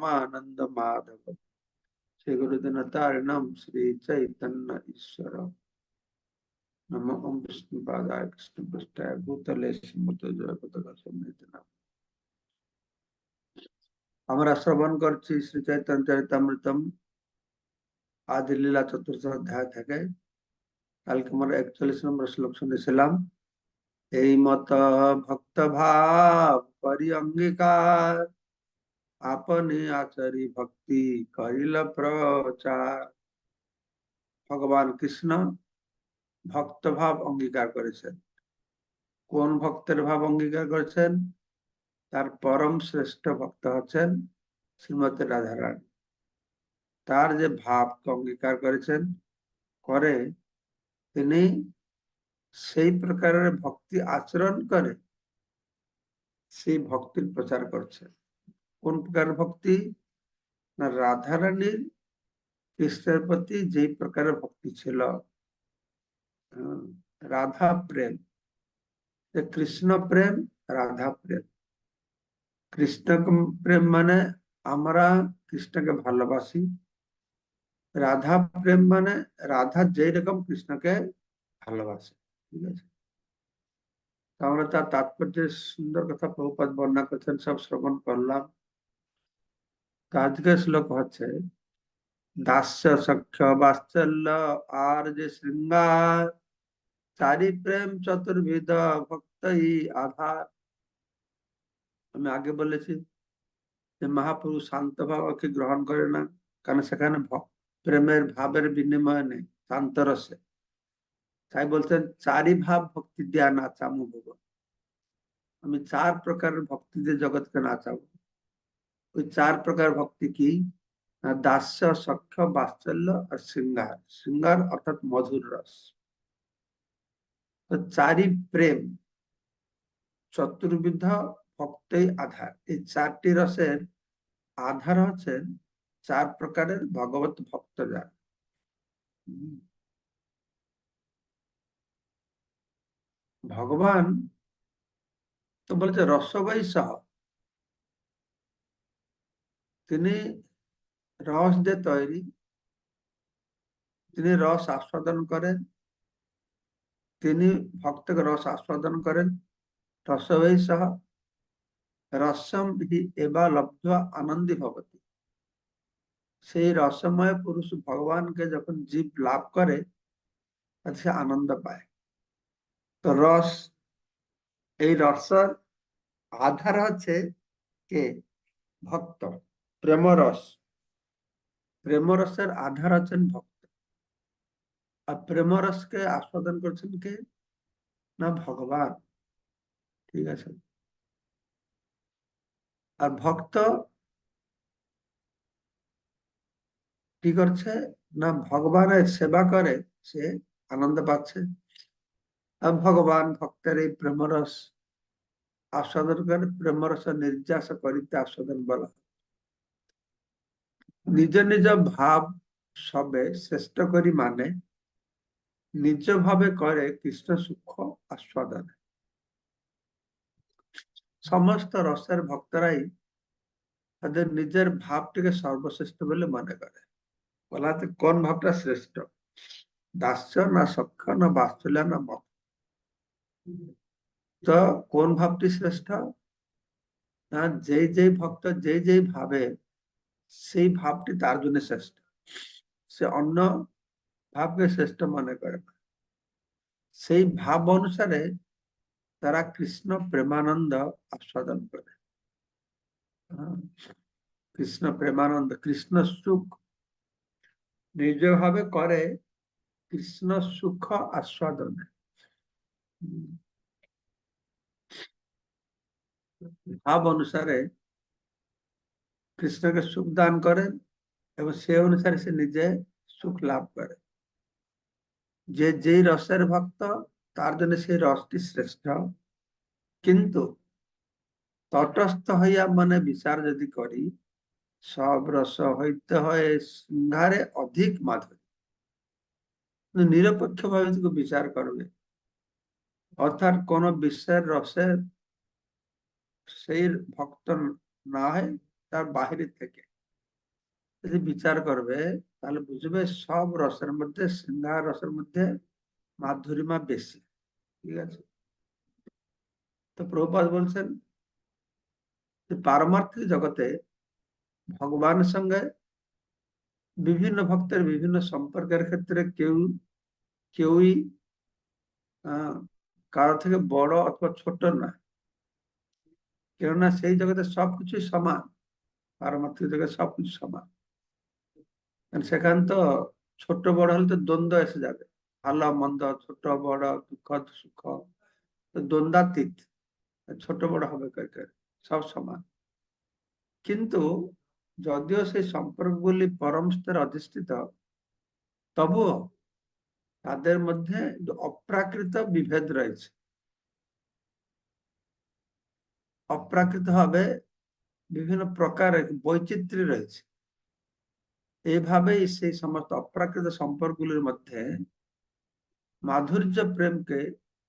रामानंद माधव श्री गुरुदेव तारणम श्री चैतन्य ईश्वर नमो ओम विष्णु पादाय कृष्ण पृष्ठाय भूतले श्रीमते जय पताका समेत नाम আমরা শ্রবণ করছি শ্রী চৈতন্য চরিতামৃতম আদি লীলা চতুর্থ অধ্যায় থেকে কালকে আমরা 41 নম্বর শ্লোক শুনেছিলাম। এই মত ভক্ত ভাব করি অঙ্গীকার আপনি আচারি ভক্তি করিল প্রচার। ভগবান কৃষ্ণ ভক্ত ভাব অঙ্গীকার করেছেন। কোন ভক্তের ভাব অঙ্গীকার করেছেন? তার পরম শ্রেষ্ঠ ভক্ত হচ্ছেন শ্রীমতী রাধারানী। তার যে ভাব অঙ্গীকার করেছেন করে তিনি সেই প্রকারের ভক্তি আচরণ করে সেই ভক্তির প্রচার করছেন। কোন প্রকার ভক্তি? না, রাধারানীর কৃষ্ণের প্রতি যেই প্রকারের ভক্তি ছিল, রাধা প্রেম, কৃষ্ণ প্রেম, রাধা প্রেম। কৃষ্ণ প্রেম মানে আমরা কৃষ্ণকে ভালোবাসি, রাধা প্রেম মানে রাধা যেই রকম কৃষ্ণকে ভালোবাসে। ঠিক আছে, আমরা তার তাৎপর্যের সুন্দর কথা প্রভুপাদ বর্ণনা করছেন, সব শ্রবণ করলাম। আজকের শ্লোক হচ্ছে দাস্য সখ্য বাৎসল্য আর যে শৃঙ্গার চারি প্রেম চতুর্বিধ ভক্তই আধার। আমি আগে বলেছি যে মহাপুরুষ শান্ত ভাবকে গ্রহণ করে না, কারণ সেখানে প্রেমের ভাবের বিনিময় নেই, শান্ত রসে। তাই বলছেন চারি ভাব ভক্তি দিয়া না চামু ভোগ। আমি চার প্রকারের ভক্তি দিয়ে জগৎকে নাচাবো। ওই চার প্রকার ভক্তি কি? দাস্য সখ্য বাৎসল্য আর শৃঙ্গার। শৃঙ্গার অর্থাৎ মধুর রস। তো চারি প্রেম চতুর্বিধ ভক্তই আধার। এই চারটি রসের আধার হচ্ছেন চার প্রকারের ভগবত ভক্ত যারা। ভগবান তো বলছে রসবৈ সহ, তিনি রস দিয়ে তৈরি, তিনি রস আস্বাদন করেন, তিনি ভক্তকে রস আস্বাদন করেন। রসবৈ সহ রসম হি এবা লব্ধ আনন্দী ভবতি। সেই রসময় পুরুষ ভগবানকে যখন জীব লাভ করে সে আনন্দ পায়। তো রস, এই রসের আধার হচ্ছে কে? ভক্ত। প্রেমরস, প্রেমরসের আধার হচ্ছেন ভক্ত। আর প্রেমরসকে আস্বাদন করছেন কে? না, ভগবান। ঠিক আছে, আর ভক্ত কি করছে? না, ভগবানের সেবা করে, সে আনন্দ পাচ্ছে। আর ভগবান ভক্তের এই প্রেমরস আস্বাদন করে, প্রেমরস নির্যাস করিতে আস্বাদন বলা। নিজ নিজ ভাব সবে শ্রেষ্ঠ করি মানে নিজ ভাবে করে কৃষ্ণ সূক্ষ্ম আস্বাদন। সমস্ত রসের ভক্তরাই তাদের নিজের ভাবটিকে সর্বশ্রেষ্ঠ বলে মনে করে। বলাতে কোন ভাবটা শ্রেষ্ঠ? দাস্য না সখ্য না বাৎসল্য না মত? তো কোন ভাবটি শ্রেষ্ঠ? না, যেই যেই ভক্ত যেই যেই ভাবে সেই ভাবটি তার জন্য শ্রেষ্ঠ, সে অন্য ভাবকে শ্রেষ্ঠ মনে করে না। সেই ভাব অনুসারে তারা কৃষ্ণ প্রেমানন্দ আস্বাদন করে। কৃষ্ণ প্রেমানন্দ, কৃষ্ণ সুখ নিজ ভাবে করে কৃষ্ণ সুখ আস্বাদনে। ভাব অনুসারে কৃষ্ণকে সুখ দান করেন এবং সে অনুসারে সে নিজে সুখ লাভ করে। যে যেই রসের ভক্ত তার জন্য সেই রসটি শ্রেষ্ঠ। কিন্তু তটস্থ হইয়া মানে বিচার যদি করি, সব রস হইতে হয় সিংহারে অধিক মাধুরী। নিরপেক্ষ ভাবে বিচার করবে, অর্থাৎ কোন বিশ্বের রসের সেই ভক্ত না হয় তার বাহিরে থেকে যদি বিচার করবে তাহলে বুঝবে সব রসের মধ্যে শৃঙ্গার রসের মধ্যে মাধুরিমা বেশি। ঠিক আছে? তো প্রভুপাদ বলছেন যে পারমার্থিক জগতে ভগবানের সঙ্গে বিভিন্ন ভক্তের বিভিন্ন সম্পর্কের ক্ষেত্রে কেউই আহ কারো থেকে বড় অথবা ছোট নয়, কেননা সেই জগতে সবকিছু সমান। পারমার্থিক জগতে সবকিছু সমান। কারণ সেখানে তো ছোট বড় হলে তো দ্বন্দ্ব এসে যাবে, ভালো মন্দ, ছোট বড়, দুঃখ সুখ, তো দ্বন্দ্বাতীত। ছোট বড় হবে কয়েক, সব সমান। কিন্তু যদিও সেই সম্পর্কগুলি পরম স্তরে অধিষ্ঠিত, তবুও তাদের মধ্যে অপ্রাকৃত বিভেদ রয়েছে। অপ্রাকৃত হবে বিভিন্ন প্রকারের বৈচিত্র্য রয়েছে। এইভাবেই সেই সমস্ত অপ্রাকৃত সম্পর্কগুলির মধ্যে মাধুর্য প্রেমকে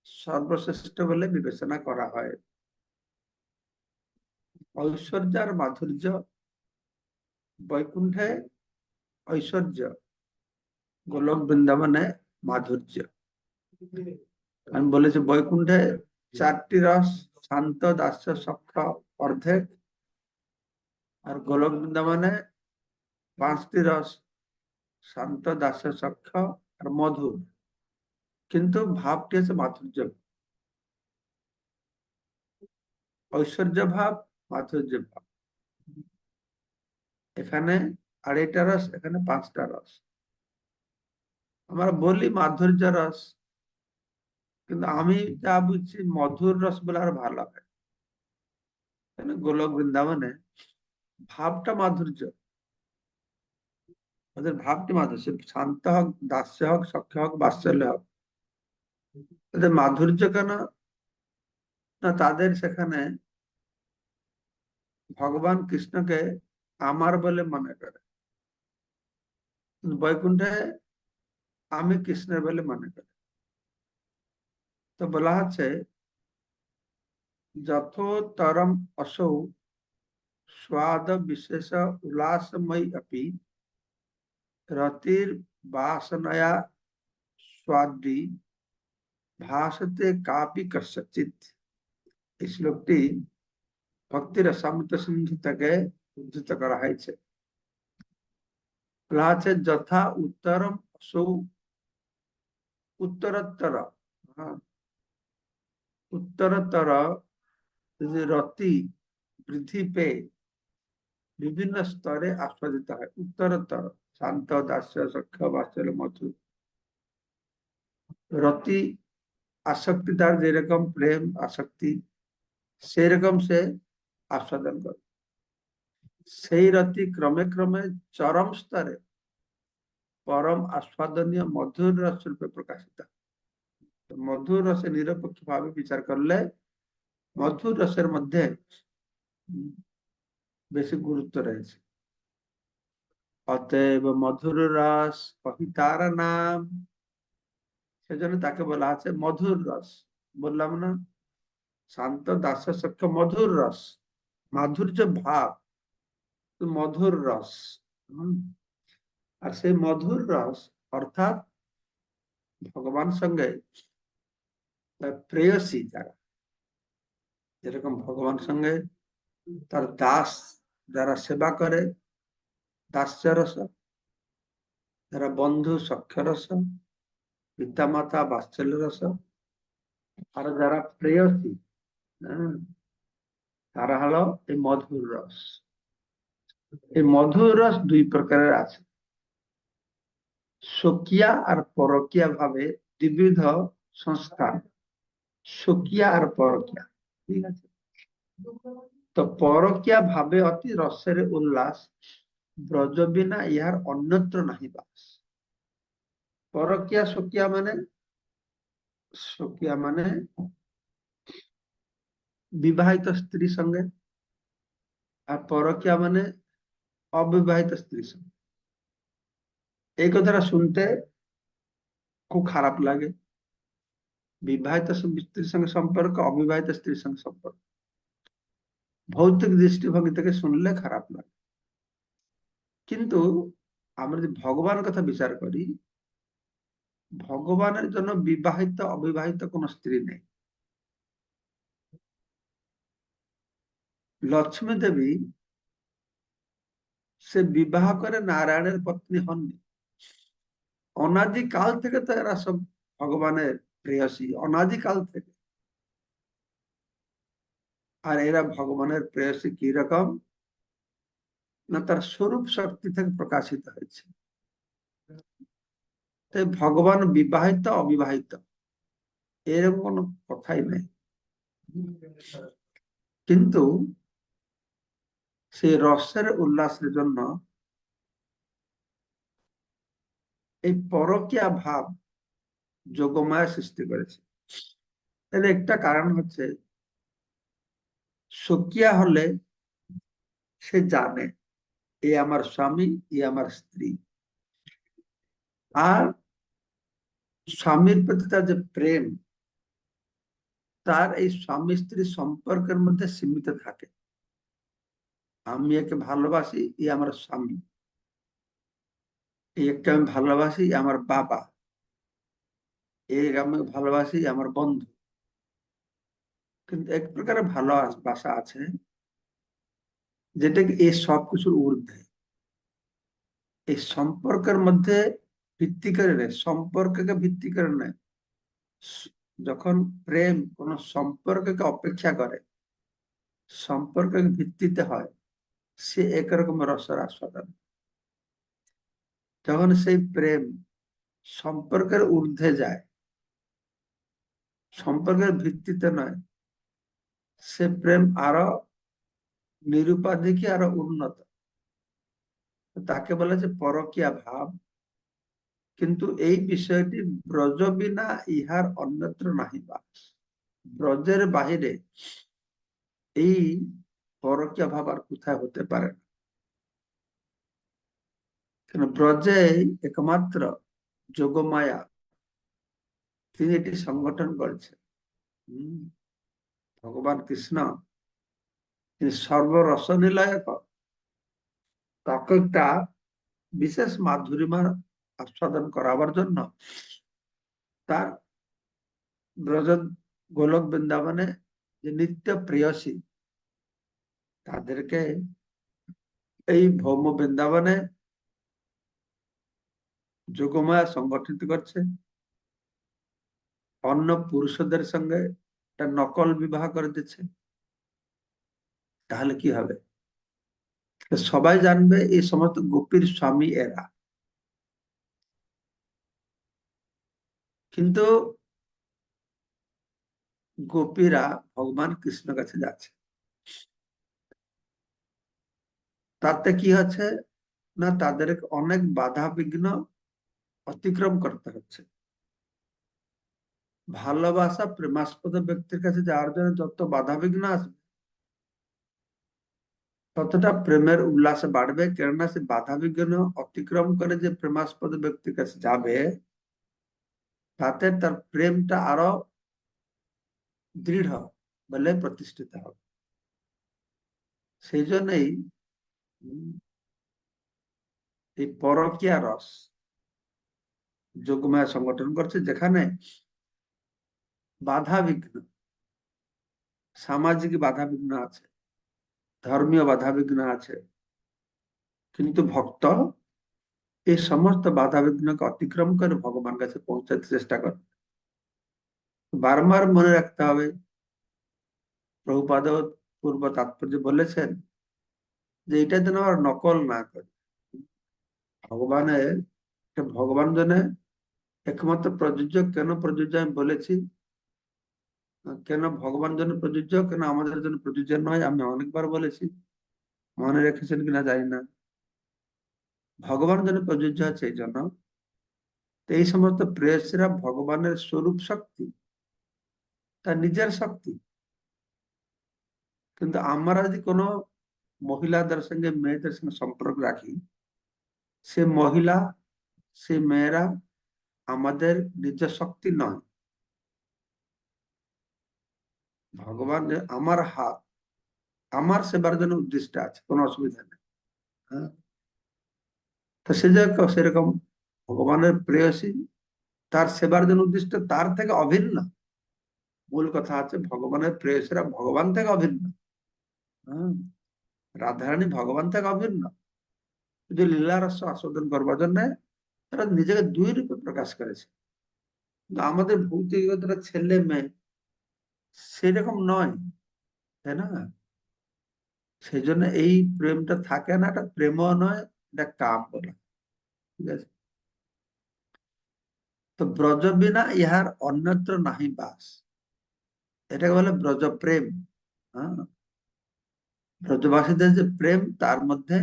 সর্বশ্রেষ্ঠ বলে বিবেচনা করা হয়। ঐশ্বর্য আর মাধুর্য, বৈকুণ্ঠে ঐশ্বর্য, গোলক বৃন্দাবনে মাধুর্য। আমি বলেছি বৈকুণ্ঠে 4টি রস, শান্ত, দাস্য, সখ্য, অর্ধেক। আর গোলক বৃন্দাবনে 5টি রস, শান্ত, দাস্য, সখ্য আর মধুর। কিন্তু ভাবটি হচ্ছে মাধুর্য, ঐশ্বর্য ভাব, মাধুর্য ভাব। এখানে 2.5টা রস, এখানে 5টা রস। আমরা বলি মাধুর্য রস, কিন্তু আমি যা বুঝছি মধুর রস বলে আর ভালো হয়। গোলক বৃন্দাবনে ভাবটা মাধুর্য, ওদের ভাবটি মাধুর্য। সে শান্ত হোক, দাস্য হোক, সখ্য হোক, বাৎসল্য হোক, ওদের মাধুর্য কেন? না, তাদের সেখানে ভগবান কৃষ্ণকে আমার বলে মনে করে। বৈকুণ্ঠে আমি কৃষ্ণের বলে মনে করি। তো বলা হচ্ছে যথোত্তরম असौ स्वाद विशेष उल्लासमयी अपि रतिर वासनया स्वादी भासते कापि कस्यचित्। এই শ্লোকটি ভক্তি রসামৃত সিন্ধু থেকে উদ্ধৃত করা হয়েছে। বলা হচ্ছে যথা উত্তরম असौ, উত্তরোত্তর, হ্যাঁ, উত্তরোত্তর রতি বৃদ্ধি পেয়ে বিভিন্ন স্তরে আস্বাদিত হয়। উত্তরোত্তর শান্ত, দাস্য, সখ্য, বাৎসল্য, মধুর। রতি আসক্তি, তার যেরকম প্রেম আসক্তি, সেরকম সে আস্বাদন করে। সেই রতি ক্রমে ক্রমে চরম স্তরে পরম আস্বাদনীয় মধুর রস রূপে প্রকাশিত। মধুর রসে নিরপেক্ষ ভাবে বিচার করলে মধুর রসের মধ্যে বেশি গুরুত্ব রয়েছে। অতএব মধুর রস কহিতার নাম, সেজন্য তাকে বলা আছে মধুর রস। বললাম না, শান্ত, দাস্য, সখ্য, মধুর রস, মাধুর্য ভাব, মধুর রস। আর সেই মধুর রস অর্থাৎ ভগবান সঙ্গে প্রেয়সী যারা, যেরকম ভগবান সঙ্গে তার দাস যারা সেবা করে দাস্য রস, যারা বন্ধু সখ্য রস, পিতা মাতা বাৎসল্য রস, আর যারা প্রেয়সী, তারা হলো এই মধুর রস। এই মধুর রস 2 প্রকারের আছে। স্বকীয়া আর পরকীয়া ভাবে দ্বিবিধ সংস্থান। স্বকীয়া আর পরকীয়া, ঠিক আছে? তো পরকীয়া ভাবে অতি রসের উল্লাস, ব্রজ বিনা ইহার অন্যত্র নাহি বাস। পরকীয়া স্বকীয়া মানে, স্বকীয়া মানে বিবাহিত স্ত্রী সঙ্গে, আর পরকীয়া মানে অবিবাহিত স্ত্রীর সঙ্গে। এই কথাটা শুনতে খুব খারাপ লাগে। বিবাহিত স্ত্রীর সঙ্গে সম্পর্ক, অবিবাহিত স্ত্রীর সঙ্গে সম্পর্ক, ভৌতিক দৃষ্টিভঙ্গি থেকে শুনলে খারাপ লাগে। কিন্তু আমরা যদি ভগবানের কথা বিচার করি, ভগবানের জন্য বিবাহিত অবিবাহিত কোন স্ত্রী নেই। লক্ষ্মী দেবী সে বিবাহ করে নারায়ণের পত্নী হননি। অনাদিকাল থেকে তো এরা সব ভগবানের প্রেয়সী, অনাদিকাল থেকে। আর এরা ভগবানের প্রেয়সী কি রকম না, তার স্বরূপ শক্তি থেকে প্রকাশিত হয়েছে। তাই ভগবান বিবাহিত অবিবাহিত এরকম কোনো কথাই নেই। কিন্তু সেই রসের উল্লাসের জন্য এই পরকীয়া ভাব যোগমায়া সৃষ্টি করেছে। এর একটা কারণ হচ্ছে, সখিয়া হলে সে জানে এ আমার স্বামী, এ আমার স্ত্রী। আর স্বামীর প্রতি তার যে প্রেম, তার এই স্বামী স্ত্রী সম্পর্কের মধ্যে সীমিত থাকে। আমি একে ভালোবাসি, এ আমার স্বামী। একে আমি ভালোবাসি, এ আমার বাবা। আমি ভালোবাসি, এ আমার বন্ধু। কিন্তু এক প্রকারের ভালোবাসা আছে যেটাকে এই সবকিছুর ঊর্ধ্বে। এই সম্পর্কের মধ্যে ভিত্তি করে নেয়, সম্পর্ককে ভিত্তি করে নেয়। যখন প্রেম কোন সম্পর্ককে অপেক্ষা করে, সম্পর্কের ভিত্তিতে হয়, সে একরকম রসের আস্বাদন। যখন সেই প্রেম সম্পর্কের ঊর্ধ্বে যায়, সম্পর্কের ভিত্তিতে নয়, সে প্রেম আরো নিরুপাধিকই, আরো উন্নত। তাকে বলে যে পরকীয়া ভাব। কিন্তু এই বিষয়টি ব্রজ বিনা ইহার অন্যত্র নাহি বাস। ব্রজের বাহিরে এই পরকীয়া ভাব আর কোথায় হতে পারে না। কেন, ব্রজে একমাত্র যোগমায়া তিনি এটি সংগঠন করেছেন। ভগবান কৃষ্ণ তিনি সর্বরস নিলয়ক। তাকে একটা বিশেষ মাধুরিমা আস্বাদন করাবার জন্য তার ব্রজ গোলক বৃন্দাবনে যে নিত্য প্রেয়সী, তাদেরকে এই ভৌম বৃন্দাবনে যোগমায়া সংগঠিত করছে। অন্য পুরুষদের সঙ্গে একটা নকল বিবাহ করে দিচ্ছে। তাহলে কি হবে? সবাই জানবে এই সমস্ত গোপীর স্বামী এরা। কিন্তু গোপীরা ভগবান কৃষ্ণ কাছে যাচ্ছে। তাতে কি হচ্ছে না, তাদের অনেক বাধা বিঘ্ন অতিক্রম করতে হচ্ছে। ভালোবাসা প্রেমাস্পদ ব্যক্তির কাছে যাওয়ার জন্য যত বাধা বিঘ্ন আসবে, ততটা প্রেমের উল্লাসে বাড়বে। কেননা সে বাধা বিঘ্ন অতিক্রম করে যে প্রেমাস্পদ ব্যক্তির কাছে যাবে, তাতে তার প্রেমটা আরো দৃঢ় বলে প্রতিষ্ঠিত হবে। সেই জন্যই এই পরকীয়া রস যোগমায়া সংগঠন করছে, যেখানে বাধা বিঘ্ন, সামাজিক বাধা বিঘ্ন আছে, ধর্মীয় বাধা বিঘ্ন আছে, কিন্তু ভক্ত এই সমস্ত বাধা বিঘ্নকে অতিক্রম করে ভগবান কাছে পৌঁছাতে চেষ্টা করে। বারবার মনে রাখতে হবে, প্রভুপাদ পূর্ব তাৎপর্য বলেছেন যে এটা যেন আর নকল না করে। ভগবানের, ভগবান জন্য একমাত্র প্রযোজ্য। কেন প্রযোজ্য আমি বলেছি, কেন ভগবান জন্য প্রযোজ্য, কেন আমাদের জন্য প্রযোজ্য নয় আমি অনেকবার বলেছি, মনে রেখেছেন কিনা জানি না। ভগবান জন্য প্রযোজ্য হচ্ছে এই জন্য, এই সমস্ত প্রেয়সীরা ভগবানের স্বরূপ শক্তি, তার নিজের শক্তি। কিন্তু আমরা যদি কোনো মহিলাদের সঙ্গে, মেয়েদের সঙ্গে সম্পর্ক রাখি, সে মহিলা, সে মেয়েরা আমাদের নিজের শক্তি নয়। ভগবান যে আমার হাত, আমার সেবার জন্য উদ্দিষ্ট আছে, কোনো অসুবিধা নেই। হ্যাঁ, তো সেরকম ভগবানের প্রেয়সী তার সেবার জন্য উদ্দিষ্ট, তার থেকে অভিন্ন। মূল কথা আছে ভগবানের প্রেয়সীরা ভগবান থেকে অভিন্ন। হ্যাঁ, রাধারানী ভগবান থেকে অভিন্ন, শুধু লীলা রস আস্বাদন করবার জন্য তারা নিজেকে দুই রূপে প্রকাশ করেছে। কিন্তু আমাদের ভৌতিকতার ছেলে মেয়ে সেরকম নয়, তাই না? সেই জন্য এই প্রেমটা থাকে না, এটা প্রেমও নয়, এটা কাম বলে। ঠিক আছে, তো ব্রজ বিনা ইহার অন্যত্র নাহি বাস, এটাকে বলে ব্রজ প্রেম। হ্যাঁ, ব্রজবাসীদের যে প্রেম, তার মধ্যে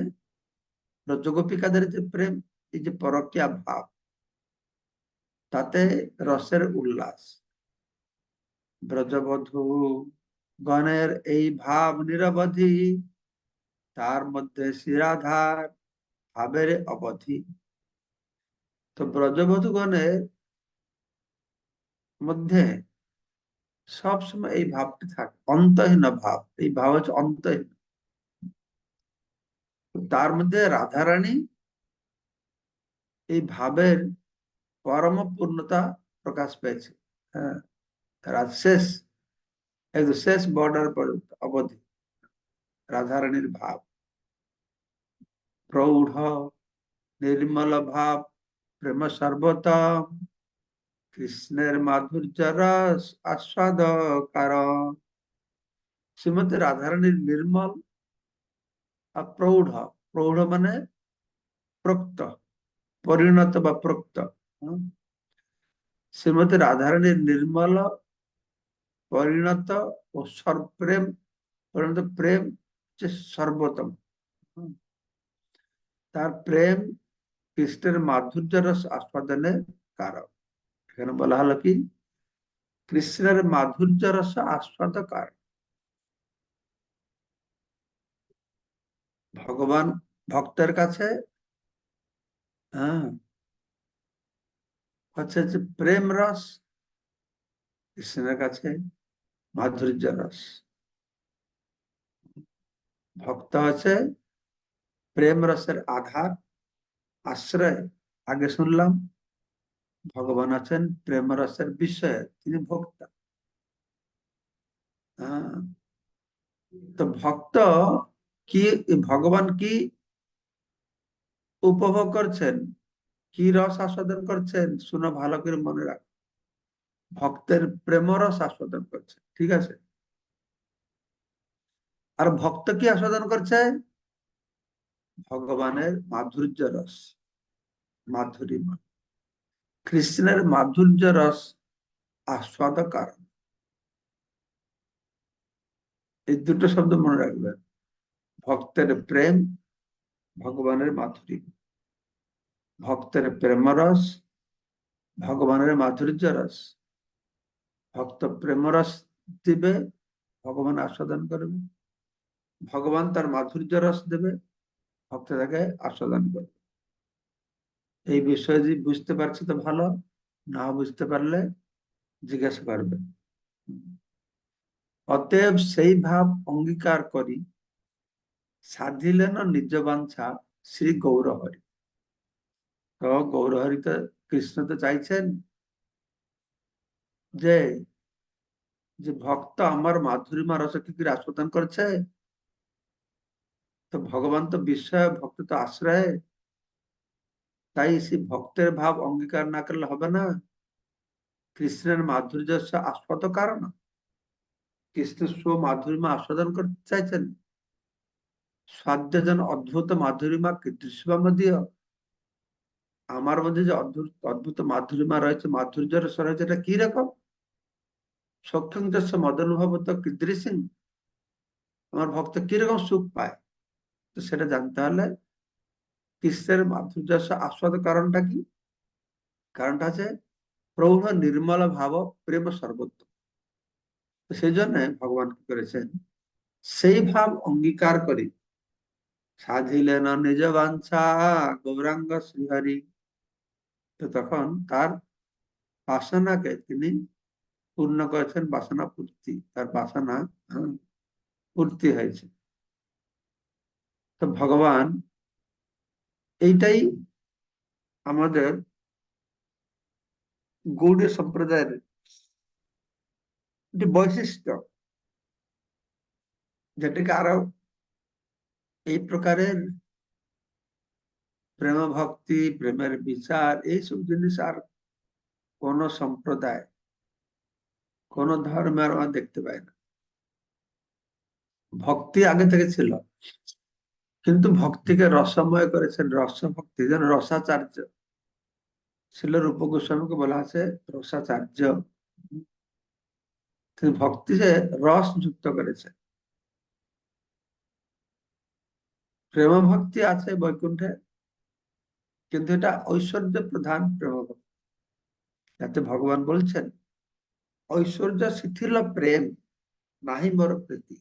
ব্রজগোপিকাদের যে প্রেম, এই যে পরকীয়া ভাব, তাতে রসের উল্লাস। ব্রজবধূ গণের এই ভাব নিরবধি, তার মধ্যে শিরাধার ভাবের অবধি। তো ব্রজবধূ গণের মধ্যে সবসময় এই ভাবটি থাকে, অন্তহীন ভাব, এই ভাব হচ্ছে অন্তহীন। তার মধ্যে রাধারানী এই ভাবের পরম পূর্ণতা প্রকাশ পেয়েছে। হ্যাঁ, শেষ, একদম শেষ বর্ডার পর্যন্ত অবধি রাধারানীর ভাব প্রৌঢ় নির্মল ভাব, প্রেম সর্বতম কৃষ্ণের মাধুর্য রস আস্বাদ কারণ। শ্রীমতী রাধারানীর নির্মল আর প্রৌঢ়, প্রৌঢ় মানে প্রক্ত, পরিণত বা প্রক্ত। শ্রীমতী রাধারানীর নির্মল, পরিণত ও সর্বপ্রেম, পরিণত প্রেম হচ্ছে সর্বোত্তম। তার প্রেম কৃষ্ণের মাধুর্য রস আস্বাদনের কারণ। এখানে বলা হলো কি, কৃষ্ণের মাধুর্য রস আস্বাদ কারণ। ভগবান ভক্তের কাছে হ্যাঁ হচ্ছে যে প্রেম রস, কৃষ্ণের কাছে মাধুর্য রস। ভক্ত হচ্ছে প্রেম রসের আধার, আশ্রয়। আগে শুনলাম ভগবান আছেন প্রেম রসের বিষয়ে, তিনি ভোক্তা। হ্যাঁ, তো ভক্ত কি, ভগবান কি উপভোগ করছেন, কি রস আস্বাদন করছেন, শুনো ভালো করে মনে রাখ, ভক্তের প্রেম রস আস্বাদন করছে। ঠিক আছে, আর ভক্ত কি আস্বাদন করছে, ভগবানের মাধুর্য রস, মাধুরীমা, কৃষ্ণের মাধুর্য রস আস্বাদ কারণ। এই দুটো শব্দ মনে রাখবেন, ভক্তের প্রেম, ভগবানের মাধুরী, ভক্তের প্রেম রস, ভগবানের মাধুর্য রস। ভক্ত প্রেম রস দিবে, ভগবান আস্বাদন করবে, ভগবান তার মাধুর্য রস দেবে, ভক্ত তাকে আস্বাদন করবে। এই বিষয়ে যদি বুঝতে পারছি তো ভালো, না বুঝতে পারলে জিজ্ঞাসা করবেন। অতএব সেই ভাব অঙ্গীকার করি, সাধিলেন নিজ বাঞ্ছা শ্রী গৌরহরি। তো গৌরহরি তো, কৃষ্ণ তো চাইছেন যে, যে ভক্ত আমার মাধুরীমা রস কি করে আস্বাদন করছে, তো ভগবান তো বিস্ময়, ভক্ত তো আশ্রয়। তাই সেই ভক্তের ভাব অঙ্গীকার না করলে হবে না। কৃষ্ণের মাধুর্য আস্বাদ কারণ, কৃষ্ণ স্ব মাধুরীমা আস্বাদন করতে চাইছেন। সাধ্য যেন অদ্ভুত মাধুরীমা কীদৃশবা মদীয়, আমার মধ্যে যে অদ্ভুত অদ্ভুত মাধুরীমা রয়েছে, মাধুর্য রস রয়েছে, এটা কি রকম। সক্ষম যস্য মদনুভব তো কীদৃশিং, আমার ভক্ত কিরকম সুখ পায়, তো সেটা জানতে হলে কৃষ্ণের মাধুর্য আস্বাদ কারণটা কি, কারণটা আছে প্রৌঢ় নির্মল ভাব প্রেম সর্বোত্তম। তো সেই জন্য ভগবান কি করেছেন, সেই ভাব অঙ্গীকার করে সাধিলেন নিজ বাঞ্ছা গৌরাঙ্গ শ্রীহরি। তো তখন তার বাসনাকে তিনি পূর্ণ করেছেন, বাসনা পূর্তি, তার বাসনা পূর্তি হয়েছে। তো ভগবান এইটাই আমাদের গৌড়ীয় সম্প্রদায়ের একটি বৈশিষ্ট্য, যেটাকে আরো এই প্রকারের প্রেম ভক্তি, প্রেমের বিচার, এইসব জিনিস আর কোন সম্প্রদায়, কোন ধর্মে আর আমরা দেখতে পাই না। ভক্তি আগে থেকে ছিল, কিন্তু ভক্তিকে রসময় করেছেন রস ভক্তি, যেন রসাচার্য ছিল। রূপ গোস্বামীকে বলা আছে রসাচার্য। তিনি ভক্তিতে রস যুক্ত করেছে। প্রেম ভক্তি আছে বৈকুণ্ঠে, কিন্তু এটা ঐশ্বর্য প্রধান প্রেম ভক্তি। যাতে ভগবান বলছেন ঐশ্বর্য শিথিল প্রেম নাহি মোর প্রীতি।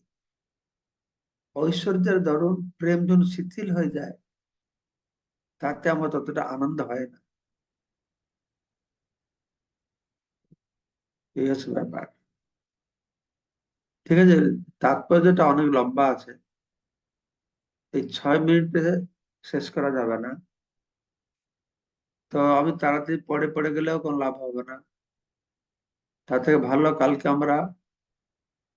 ঐশ্বর্যের দরুন প্রেম যখন শিথিল হয়ে যায়, তাতে আমার ততটা আনন্দ হয় না। এই হচ্ছে ব্যাপার। ঠিক আছে, তাৎপর্যটা অনেক লম্বা আছে, এই 6 মিনিটে শেষ করা যাবে না। তো আমি তাড়াতাড়ি পড়ে পড়ে গেলেও কোনো লাভ হবে না। তার থেকে ভালো কালকে আমরা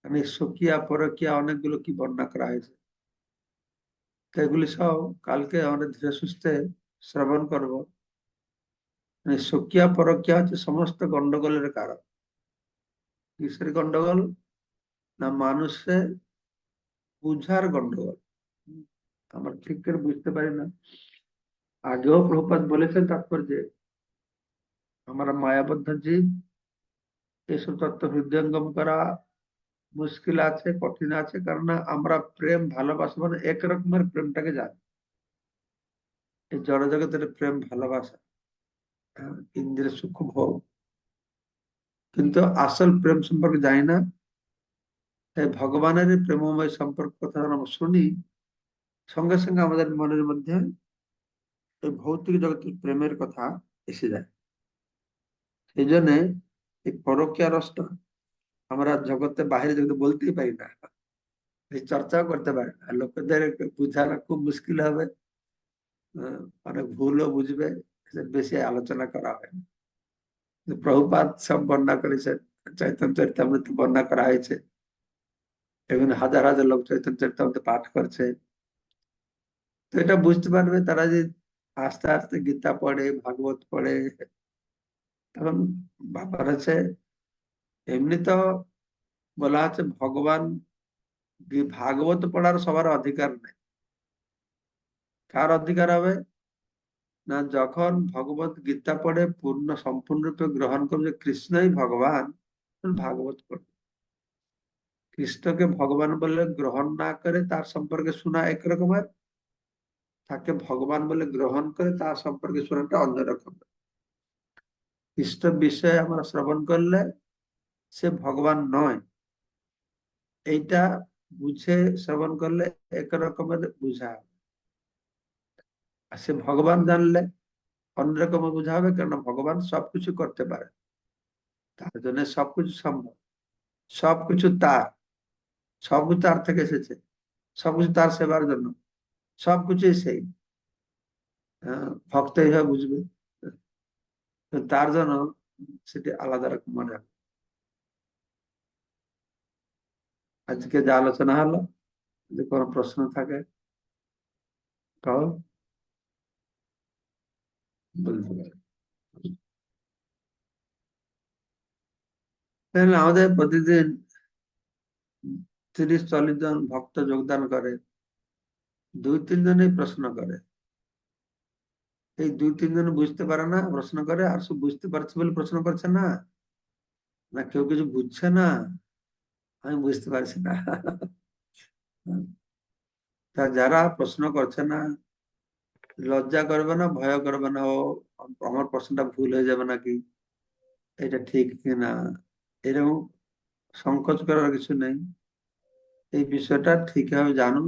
মানে সুকিয়া পরকিয়া অনেকগুলো কি বর্ণনা করা হয়েছে, তো এগুলি সব কালকে আমরা ধীরে সুস্থে শ্রবণ করব। মানে সুকিয়া পরকিয়া হচ্ছে সমস্ত গন্ডগোলের কারণ। কিসের গন্ডগোল? না মানুষের বুঝার গন্ডগোল। আমরা ঠিক করে বুঝতে পারি না। আগেও প্রভুপাদ বলেছেন তাৎপর্যে, আমরা মায়াবদ্ধ জীব, এসব তত্ত্ব হৃদয়ঙ্গম করা মুশকিল আছে, কঠিন আছে, কারণ আমরা প্রেম ভালোবাসা মানে এক রকমের প্রেমটাকে জানি। এই জড় জগতের প্রেম ভালোবাসা, ইন্দ্রিয় সুখ ভোগ, কিন্তু আসল প্রেম সম্পর্কে জানি না। তাই ভগবানের এই প্রেমময় সম্পর্ক কথা আমরা শুনি, সঙ্গে সঙ্গে আমাদের মনের মধ্যে এই ভৌতিক জগতের প্রেমের কথা এসে যায়। এই জন্য এই পরকীয়া রসটা আমরা জগতে, বাইরে জগতে বলতেই পারি না, এই চর্চাও করতে পারি না। লোকেদের বুঝানো খুব মুশকিল হবে, অনেক ভুলও বুঝবে, বেশি আলোচনা করা হয় না। প্রভুপাদ সব বর্ণনা করেছেন, চৈতন্য চরিতামৃত বর্ণনা করা হয়েছে, এখন হাজার হাজার লোক চৈতন্য চরিতামৃত পাঠ করছে। তো এটা বুঝতে পারবে তারা যে আস্তে আস্তে গীতা পড়ে, ভাগবত পড়ে, তখন ব্যাপার আছে। এমনি তো বলা আছে ভগবান, ভাগবত পড়ার সবার অধিকার নেই। কার অধিকার হবে? না যখন ভগবত গীতা পড়ে পূর্ণ সম্পূর্ণরূপে গ্রহণ করবে কৃষ্ণই ভগবান, ভাগবত পড়বে। কৃষ্ণকে ভগবান বলে গ্রহণ না করে তার সম্পর্কে শোনা একরকমের, তাকে ভগবান বলে গ্রহণ করে তার সম্পর্কে শোনাটা অন্যরকম। কৃষ্ণ বিষয়ে আমরা শ্রবণ করলে সে ভগবান নয়, এইটা বুঝে শ্রবণ করলে একরকমের বুঝা হবে। আর সে ভগবান জানলে অন্যরকম বুঝা হবে, কেন ভগবান সবকিছু করতে পারে, তার জন্য সবকিছু সম্ভব, সবকিছু তার, সবকিছু তার থেকে এসেছে, সবকিছু তার সেবার জন্য, সবকিছুই সেই। ভক্ত এইভাবে বুঝবে, তো তার জন্য সেটি আলাদা রকম মনে হবে। আজকে যা আলোচনা হলো, যদি কোনো প্রশ্ন থাকে তাও বলতে পারে। তাহলে আমাদের প্রতিদিন 30-40 জন ভক্ত যোগদান করে, 2-3 জনই প্রশ্ন করে। এই 2-3 জন বুঝতে পারে না, প্রশ্ন করে, আর সব বুঝতে পারছে বলে প্রশ্ন করছে না, না কেউ কিছু বুঝছে না, আমি বুঝতে পারছি না। তা যারা প্রশ্ন করছে না, লজ্জা করবে না, ভয় করবে না, ও আমার প্রশ্নটা ভুল হয়ে যাবে নাকি, এটা ঠিক কিনা, এরকম সংকোচ করার কিছু নেই। এই বিষয়টা ঠিকভাবে জানুন।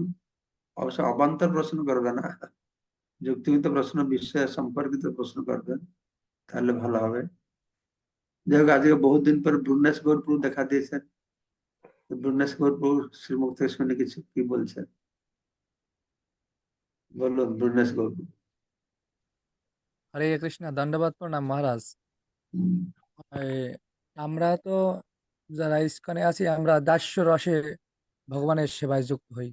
অবশ্য অবান্তর প্রশ্ন করবে না, যুক্তিগত প্রশ্ন, বিষয় সম্পর্কিত প্রশ্ন করবেন, তাহলে ভালো হবে। যাই হোক, আজকে বহুদিন পর ব্রুনেস গৌরপুর দেখা দিয়েছেন। ব্রুনেস গৌরপুর শ্রীমুখ থেকে শুনে কিছু কি বলছেন বলুন, ব্রুনেস গৌরপুর। হরে কৃষ্ণ, দণ্ডবাদ প্রণাম মহারাজ। হুম। এই, আমরা তো যারা ইসকনে আছি, আমরা দাস্য রসে ভগবানের সেবায় যুক্ত হই,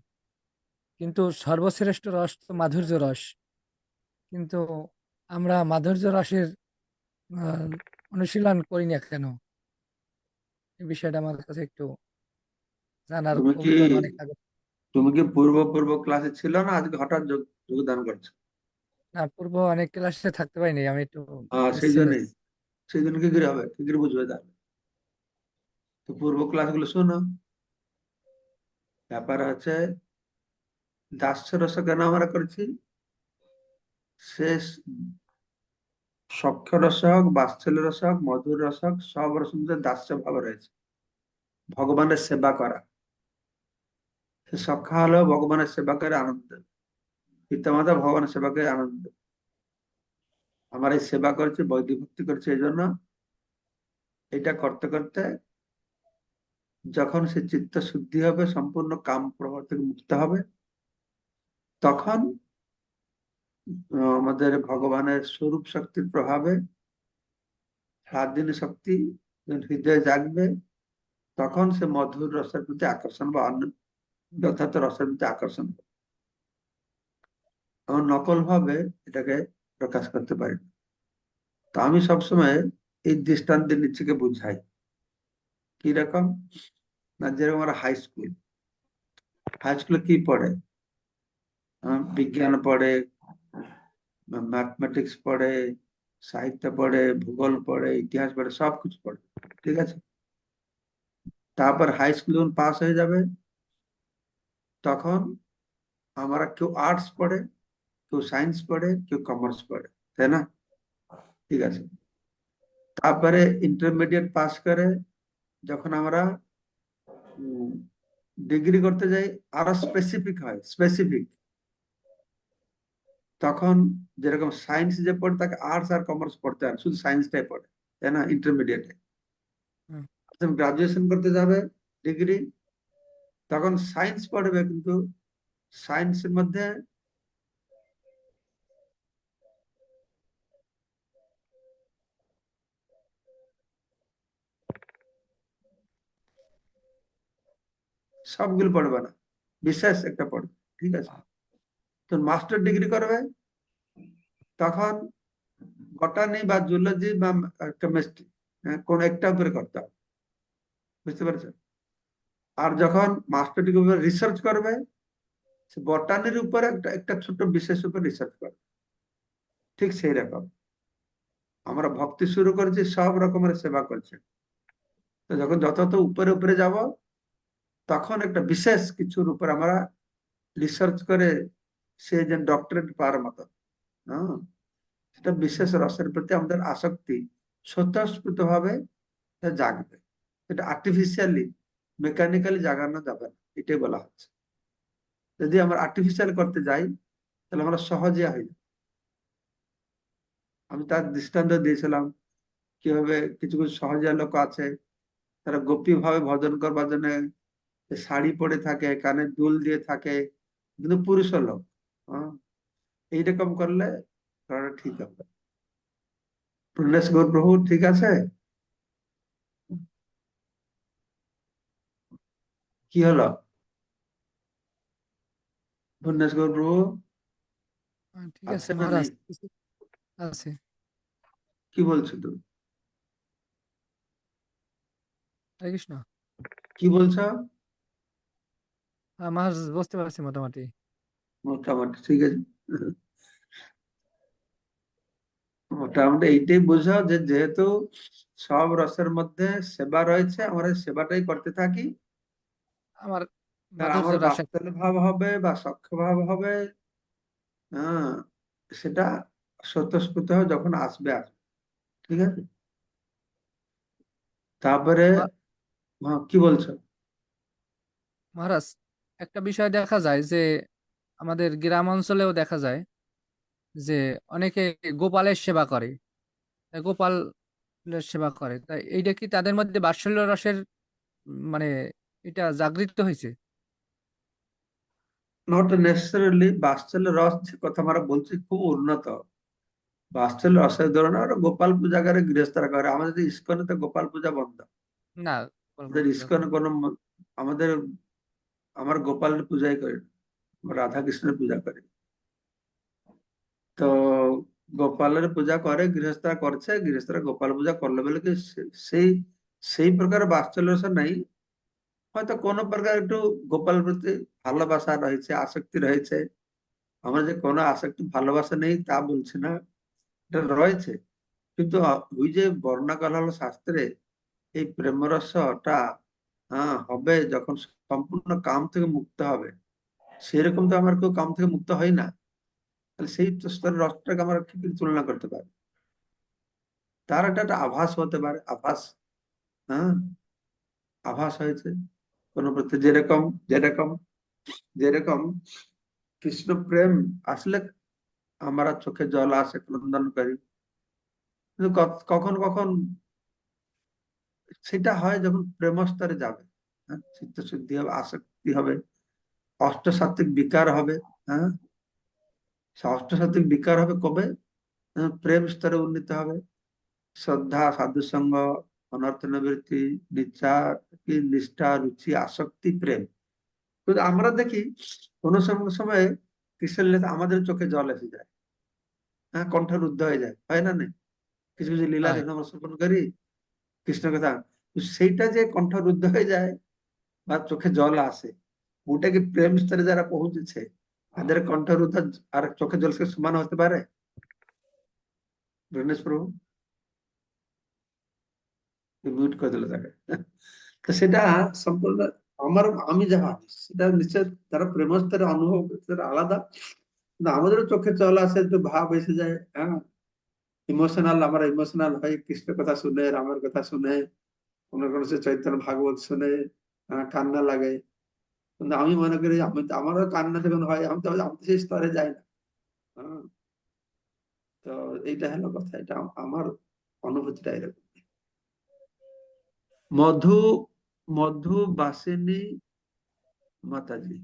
কিন্তু সর্বশ্রেষ্ঠ রস তো মাধুর্য রস। কিন্তু আমরা মাধুর্য রসের আহ, অনুশীলন করি না কেন? এই বিষয়টা আমার কাছে একটু জানার তুমি কি কৌতূহল অনেক আগে। তুমি কি পূর্ব পূর্ব ক্লাসে ছিল না আজকে হঠাৎ যোগদান করছো? না, পূর্ব অনেক ক্লাসে থাকতে পারিনি, আমি একটু সেই মিসিং জন্যই, হয়েছি। সেই জন্য কি করে হবে, কি করে বুঝবে তাহলে? তো পূর্ব ক্লাসগুলো শোনো। ব্যাপার হচ্ছে, দাস্য রস কেন আমরা করছি? শেষ সখ্য রস হোক, বাৎসল্য রস হোক, মধুর রস হোক, সব রসের মধ্যে দাস্য ভাব রয়েছে, ভগবানের সেবা করা। সে সখ্য হলো ভগবানের সেবা করে আনন্দ, পিতামাতা ভগবানের সেবা করে আনন্দ। আমার এই সেবা করছে, বৈদিক ভক্তি করছে, এই জন্য এটা করতে করতে যখন সে চিত্ত শুদ্ধি হবে, সম্পূর্ণ কাম প্রভাব থেকে মুক্ত হবে, তখন আমাদের ভগবানের স্বরূপ শক্তির প্রভাবে স্বাধীন শক্তি যখন হৃদয়ে জাগবে, তখন সে মধুর রসের প্রতি আকর্ষণ বা অন্য যথার্থ রসের প্রতি আকর্ষণ হবে। আমার নকল ভাবে এটাকে প্রকাশ করতে পারি না। তো আমি সবসময় এই দৃষ্টান্তের নিচেকে বুঝাই। কি রকম না, যেরকম আমরা হাই স্কুল, হাই স্কুলে কি পড়ে? বিজ্ঞান পড়ে, ম্যাথমেটিক্স পড়ে, সাহিত্য পড়ে, ভূগোল পড়ে, ইতিহাস পড়ে, সবকিছু পড়ে। ঠিক আছে। তারপর হাই স্কুল যখন পাস হয়ে যাবে, তখন আমরা কেউ আর্টস পড়ে, কেউ সায়েন্স পড়ে, কেউ কমার্স পড়ে, তাই না? ঠিক আছে। তারপরে ইন্টারমিডিয়েট পাস করে যখন আমরা ডিগ্রি করতে যাই, আরো স্পেসিফিক হয়, স্পেসিফিক। তখন যেরকম সায়েন্স যে পড়ে তাকে আর্টস আর কমার্স পড়তে হয় না, শুধু সায়েন্সটাই পড়ে, তাই না? ইন্টারমিডিয়েটে হুম। গ্রাজুয়েশন করতে যাবে, ডিগ্রি, তখন সায়েন্স পড়বে, কিন্তু সায়েন্সের মধ্যে সবগুলো পড়বে না, বিশেষ একটা পড়বে। ঠিক আছে। তো মাস্টার ডিগ্রি করবে, তখন বটানি বা জুলজি বা কেমিস্ট্রি, কোন একটা উপরে করতে হবে। বুঝতে পারছো? আর যখন মাস্টার ডিগ্রি রিসার্চ করবে, সে বটানির উপরে একটা একটা ছোট বিশেষ উপর রিসার্চ করবে। ঠিক সেই রকম আমরা ভক্তি শুরু করেছি, সব রকমের সেবা করছে। তো যখন যত যত উপরে উপরে যাব, তখন একটা বিশেষ কিছুর উপর আমরা রিসার্চ করে সে যে ডক্টরেট পাওয়ার মতো, হ্যাঁ, সেটা বিশেষ রসের প্রতি আমাদের আসক্তি স্বতঃস্ফূর্ত ভাবে জাগবে। এটা আর্টিফিশিয়ালি, মেকানিক্যালি জাগানো যাবে না, এটাই বলা হচ্ছে। যদি আমরা আর্টিফিশিয়াল করতে যাই, তাহলে আমরা সহজে হয়ে যাবে। আমি তার দৃষ্টান্ত দিয়েছিলাম কিভাবে কিছু কিছু সহজিয়া লোক আছে, তারা গোপী ভাবে ভজন করবার জন্য শাড়ি পরে থাকে, কানে দুল দিয়ে থাকে, কিন্তু পুরুষ লোক। হ্যাঁ, এইরকম করলে করাটা ঠিক হবে। পূর্ণেশ গৌর প্রভু ঠিক আছে? কি হলো পূর্ণেশ গৌর প্রভু? ঠিক আছে আছে না নেই? মহারাজ, কিছু আছে। কি বলছো তুমি? হরে কৃষ্ণ। কি বলছো? মহারাজ, বুঝতে পারছি মোটামুটি। মোটামুটি ঠিক আছে। মোটামুটি এইটাই বোঝাও যে যেহেতু সব রসের মধ্যে সেবা রয়েছে, আমরা এই সেবাটাই করতে থাকি। আমার আর মাধুর্য আমার রসে। বাৎসল্য ভাব হবে বা সখ্য ভাব হবে, হ্যাঁ, সেটা স্বতঃস্ফূর্ত হবে যখন আসবে, আসবে। ঠিক আছে। তারপরে হ্যাঁ, কি বলছো? মহারাজ, একটা বিষয় দেখা যায় যে আমাদের গ্রাম অঞ্চলেও দেখা যায় যে অনেকে গোপালের সেবা করে, গোপালের সেবা করে, তাই এইটা কি তাদের মধ্যে বাৎসল্য রসের মানে এটা জাগৃত হয়েছে? Not necessarily. বাৎসল্য রস যে কথা আমরা বলছি খুব উন্নত, বাৎসল্য রসের ধরনের ওরা গোপাল পূজা করে, গৃহস্থরা করে। আমাদের ইস্কনে তো গোপাল পূজা বন্ধ। না, আমাদের পূজা ইস্কনে কোনো আমাদের আমার গোপালের পূজাই করি না, আমরা রাধা কৃষ্ণের পূজা করি। তো গোপালের পূজা করে গৃহস্থরা, করছে গৃহস্থরা গোপাল পূজা করলে বলে কি সেই সেই প্রকার বাৎসল্য রস নাই। হয়তো কোনো প্রকার একটু গোপালের প্রতি ভালোবাসা রয়েছে, আসক্তি রয়েছে। আমার যে কোনো আসক্তি ভালোবাসা নেই তা বলছি না, এটা রয়েছে। কিন্তু ওই যে বর্ণনা করা হলো শাস্ত্রে, এই প্রেমরসটা হবে যখন সম্পূর্ণ কাম থেকে মুক্ত হবে। সেরকম তো আমার কেউ কাম থেকে মুক্ত হয় না, তাহলে সেই স্তরের রসটাকে আমরা কি করে তুলনা করতে পারি? তার একটা আভাস হতে পারে, আভাস। হ্যাঁ, আভাস হয়েছে কোন প্রতি, যেরকম যেরকম যেরকম কৃষ্ণ প্রেম আসলে আমরা চোখে জল আসে, ক্রন্দন করি। কিন্তু কখন কখন সেটা হয় যখন প্রেমস্তরে যাবে। হ্যাঁ, চিত্ত শুদ্ধি হবে, আসক্তি হবে, অষ্টসাত্ত্বিক বিকার হবে। হ্যাঁ, অষ্টসাত্ত্বিক বিকার হবে কবে? প্রেম স্তরে উন্নীত হবে। শ্রদ্ধা, সাধু সঙ্গ, অনর্থ নিবৃত্তি, নিষ্ঠা, কি নিষ্ঠা, রুচি, আসক্তি, প্রেম। কিন্তু আমরা দেখি কোন সময় কৃষ্ণের লীলা আমাদের চোখে জল এসে যায়। হ্যাঁ, কণ্ঠ রুদ্ধ হয়ে যায়, হয় না? কিছু কিছু লীলা হয়। যখন আমরা শ্রবণ করি কৃষ্ণ কথা, তো সেইটা যে কণ্ঠ রুদ্ধ হয়ে যায় বা চোখে জল আসে, ওটা কি প্রেম স্তরে যারা পৌঁছেছে তাদের কণ্ঠ রুদ্ধ আর চোখে জল সে সমান হতে পারে? গণেশ প্রভু মিউট করে দিল তাকে। তো সেটা সম্পূর্ণ আমি যা ভাবি সেটা নিশ্চয় তারা প্রেম স্তরে অনুভব করছে, সেটা আলাদা। কিন্তু আমাদেরও চোখে জল আসে, একটু ভাব এসে যায়। হ্যাঁ, ইমোশনাল, আমরা ইমোশনাল হয় কৃষ্ণের কথা শুনে, রামের কথা শুনে, কোনো কোনো সে চৈতন্য ভাগবত শুনে কান্না লাগে। কিন্তু আমি মনে করি আমারও কান্না যখন হয়, আমি তো সেই স্তরে যাই না। হ্যাঁ, তো এইটা হলো কথা, এটা আমার অনুভূতিটা এরকম। মধু মধু বাসিনী মাতাজি,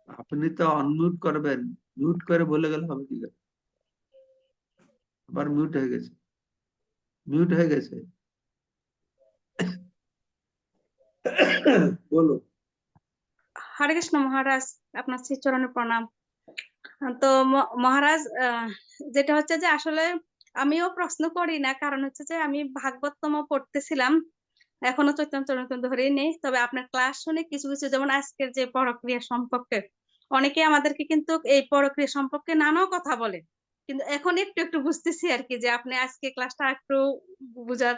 আপনি তো অনমিউট করবেন, মিউট করে বলে গেলে হবে কি করে? আবার মিউট হয়ে গেছে, মিউট হয়ে গেছে। বলো। হরে কৃষ্ণ মহারাজ, আপনার শ্রী চরণে প্রণাম। তো মহারাজ, যেটা হচ্ছে যে আসলে আমিও প্রশ্ন করি না, কারণ হচ্ছে যে আমি ভাগবতম পড়তেছিলাম, এখনো চৈতন্য চরিতামৃত ধরেই নেই। তবে আপনার ক্লাস শুনে কিছু কিছু, যেমন আজকের যে পরক্রিয়া সম্পর্কে, অনেকে আমাদেরকে কিন্তু এই পরক্রিয়া সম্পর্কে নানা কথা বলে, কিন্তু এখন একটু একটু বুঝতেছি আর কি, যে আপনি আজকে ক্লাসটা একটু বুঝার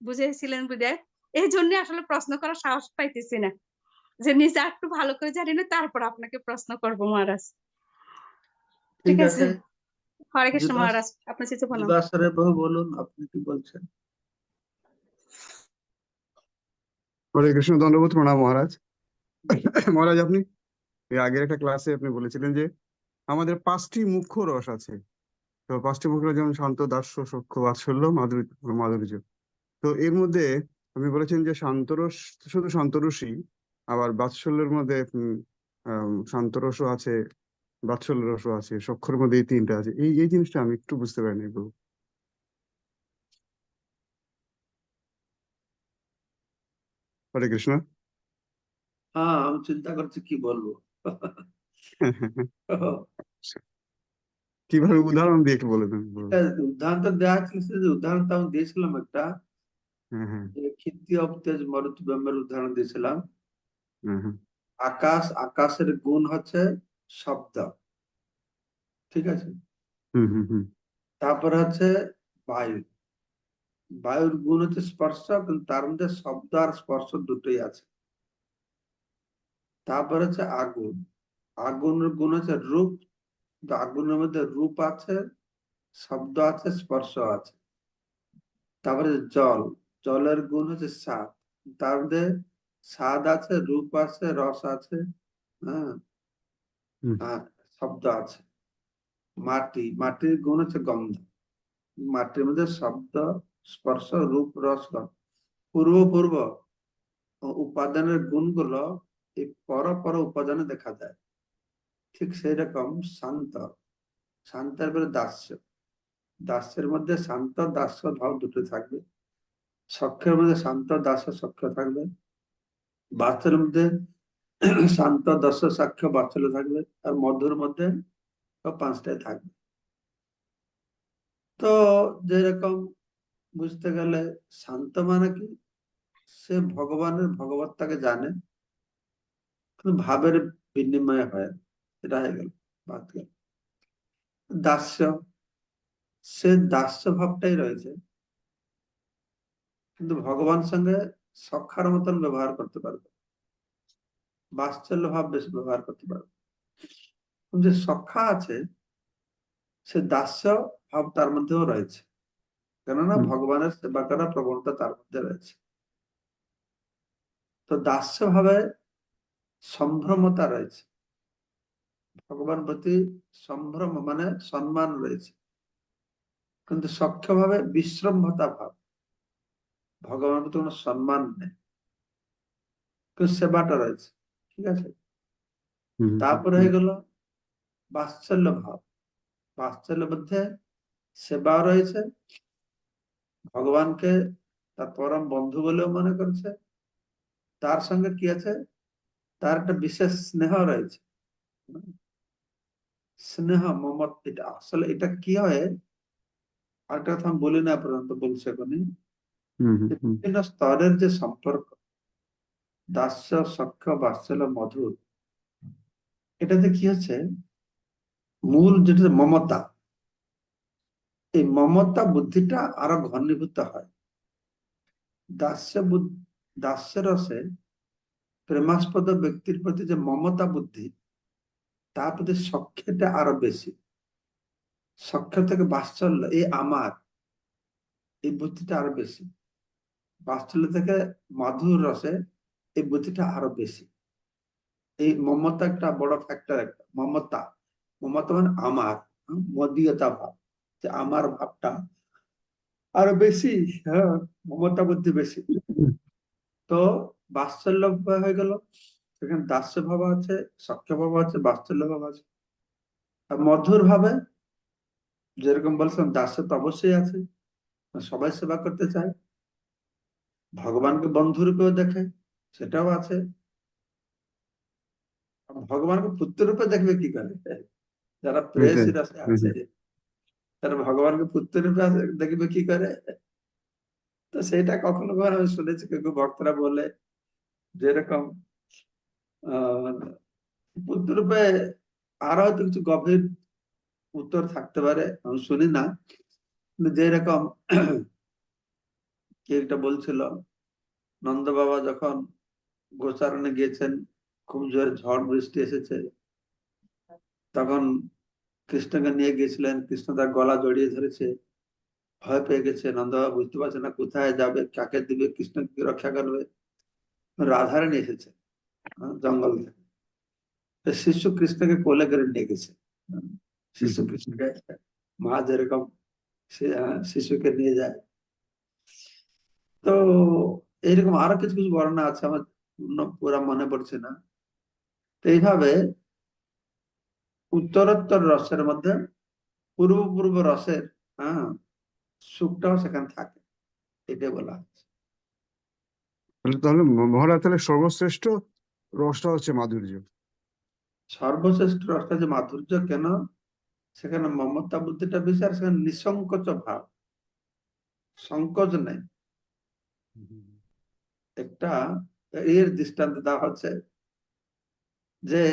বুঝেছিলেন বুঝে, এই জন্য আসলে প্রশ্ন করার সাহস পাইতেছি না, যে নিজে একটু ভালো করে জানি না, তারপর আপনাকে প্রশ্ন করবো মহারাজ। ঠিক ঠিক আছে। আছে। হরে কৃষ্ণ দিবাস মহারাজ, আপনার চিত্ত প্রণাম। দিবাসরে বহু বলুন, আপনি কি বলছেন? হরে কৃষ্ণ, দণ্ডবোধ প্রণাম মহারাজ। মহারাজ, আপনি এর আগের একটা ক্লাসে আপনি বলেছিলেন যে আমাদের 5টি মুখ্য রস আছে। তো 5টি মুখ্য রস যেমন শান্ত, দাস্য, সখ্য, বাৎসল্য, মাধুর্য। তো এর মধ্যে আপনি বলেছেন যে শান্তরস শুধু শান্তরসই, আবার বাৎসল্যের মধ্যে শান্তরসও আছে, বাৎসল্য রসও আছে, সখ্যর মধ্যে এই 3টা আছে। এই এই জিনিসটা আমি একটু বুঝতে পারিনি প্রভু। হরে কৃষ্ণ। হ্যাঁ, আমি চিন্তা করছি কি বলবো। কিভাবে উদাহরণ দিয়ে একটু বলে দেন প্রভু। এটা উদাহরণ তো দেওয়া ছিল, সে যে উদাহরণটা আমি দিয়েছিলাম একটা, হ্যাঁ, হ্যাঁ, যে ক্ষিতি অবতেজ মরুত ব্রহ্মের উদাহরণ দিয়েছিলাম। হ্যাঁ, হ্যাঁ। আকাশের গুণ হচ্ছে শব্দ, ঠিক আছে। হুম, হুম, হুম, তারপরে হচ্ছে বায়ু, বায়ুর গুণ হচ্ছে স্পর্শ, কিন্তু তার মধ্যে শব্দ আর স্পর্শ দুটোই আছে। তারপরে হচ্ছে আগুন, আগুনের গুণ হচ্ছে রূপ, কিন্তু আগুনের মধ্যে রূপ আছে, শব্দ আছে, স্পর্শ আছে। তারপরে জল, জলের গুণ হচ্ছে স্বাদ, তার মধ্যে স্বাদ আছে, রূপ আছে, রস আছে। হ্যাঁ, হুম, আর শব্দ আছে। মাটি, মাটির গুণ হচ্ছে গন্ধ, মাটির মধ্যে শব্দ, স্পর্শ, রূপ, রস, গন্ধ। পূর্ব পূর্ব উপাদানের গুণগুলো এই পর পর উপাদানে দেখা যায়। ঠিক সেই রকম শান্ত, শান্তের পরে দাস্য, দাস্যের মধ্যে শান্ত দাস্য ভাব দুটো থাকবে, সখ্যের মধ্যে শান্ত দাস্য সখ্য থাকবে, বাৎসল্যের মধ্যে শান্ত দস্য সাক্ষ্য বাৎসল্য থাকবে, আর মধুর মধ্যে সব পাঁচটাই থাকবে। তো যেরকম বুঝতে গেলে শান্ত মানে কি, সে ভগবানের ভগবত্তাকে জানে, কিন্তু ভাবের বিনিময় হয়, এটা হয়ে গেল বাদ গেল। দাস্য, সে দাস্য ভাবটাই রয়েছে, কিন্তু ভগবান সঙ্গে সখার মতন ব্যবহার করতে পারবে, বাৎসল্য ভাব বেশি ব্যবহার করতে পারবে। যে সখা আছে সে দাস্য ভাব তার মধ্যেও রয়েছে, কেননা ভগবানের সেবা করার প্রবণতা তার মধ্যে রয়েছে। তো দাস্য ভাবে সম্ভ্রমতা রয়েছে, ভগবান প্রতি সম্ভ্রম মানে সম্মান রয়েছে, কিন্তু সখ্য ভাবে বিশ্রম্ভতা ভাব, ভগবানের প্রতি কোনো সম্মান নেই, কিন্তু সেবাটা রয়েছে, ঠিক আছে। তারপরে হয়ে গেল বাৎসল্য ভাব, বাৎসল্যের মধ্যে সেবাও রয়েছে, ভগবানকে তার পরম বন্ধু বলেও মনে করছে, তার সঙ্গে কি আছে, তার একটা বিশেষ স্নেহ রয়েছে, স্নেহ মমত। এটা আসলে এটা কি হয়, আরেকটা কথা আমি বলি না পর্যন্ত বলছি এখনই, বিভিন্ন স্তরের যে সম্পর্ক, দাস্য সখ্য বাৎসল্য মধুর, এটাতে কি হচ্ছে, মূল যেটা মমতা, এই মমতা বুদ্ধিটা আরো ঘনীভূত হয়। দাস্য রসে প্রেমাস্পদ ব্যক্তির প্রতি যে মমতা বুদ্ধি, তার প্রতি সখ্যটা আরো বেশি, সখ্য থেকে বাৎসল্য, এই আমার, এই বুদ্ধিটা আরো বেশি, বাৎসল্য থেকে মধুর রসে এই বুদ্ধিটা আরো বেশি। এই মমতা একটা বড় ফ্যাক্টর, একটা মমতা, মমতা মানে আমার, মদীয়তা ভাব, যে আমার ভাবটা আরো বেশি, হ্যাঁ, মমতা বুদ্ধি বেশি। তো বাৎসল্য হয়ে গেল, সেখানে দাস্য ভাব আছে, সখ্য ভাব আছে, বাৎসল্য ভাব আছে। আর মধুর ভাবে যেরকম বলছিলাম, দাস্য তো অবশ্যই আছে, সবাই সেবা করতে চায়, ভগবানকে বন্ধু রূপেও দেখে, সেটাও আছে। ভগবানকে পুত্র রূপে দেখবে কি করে, যারা প্রেয়সী রসে আছে, তারা ভগবানকে পুত্র রূপে দেখবে কি করে। তো সেটা কখনো কখনো আমি শুনেছি কেউ কেউ ভক্তরা বলে, যেরকম আহ পুত্র রূপে আরো হয়তো কিছু গভীর উত্তর থাকতে পারে, আমি শুনি না, কিন্তু যেরকম কি একটা বলছিল, নন্দ বাবা যখন গোচারণে গিয়েছেন, খুব জোরে ঝড় বৃষ্টি এসেছে, তখন কৃষ্ণকে নিয়ে গিয়েছিলেন, কৃষ্ণ তার গলা জড়িয়ে ধরেছে, ভয় পেয়ে গেছে, নন্দ বাবা বুঝতে পারছে না কোথায় যাবে, কাকে দিবে, কৃষ্ণকে রক্ষা করবে। রাধারানী এসেছে জঙ্গল থেকে, শিশু কৃষ্ণকে কোলে করে নিয়ে গেছে, শিশু কৃষ্ণকে মা যেরকম শিশুকে নিয়ে যায়। তো এইরকম আরো কিছু কিছু বর্ণনা আছে, আমার পুরা মনে পড়ছে না। তো এইভাবে উত্তরোত্তর রসের মধ্যে পূর্ব পূর্ব রসের সুখটাও সেখানে থাকে, এটাই বলা হচ্ছে। তাহলে মহারাজ, তাহলে সর্বশ্রেষ্ঠ রসটা হচ্ছে মাধুর্য। সর্বশ্রেষ্ঠ রসটা যে মাধুর্য, কেন সেখানে মমতা বুদ্ধিটা বেশি, আর সেখানে নিঃসংকোচ ভাব, সংকোচ নেই। একটা এর দৃষ্টান্ত দেওয়া হচ্ছে যে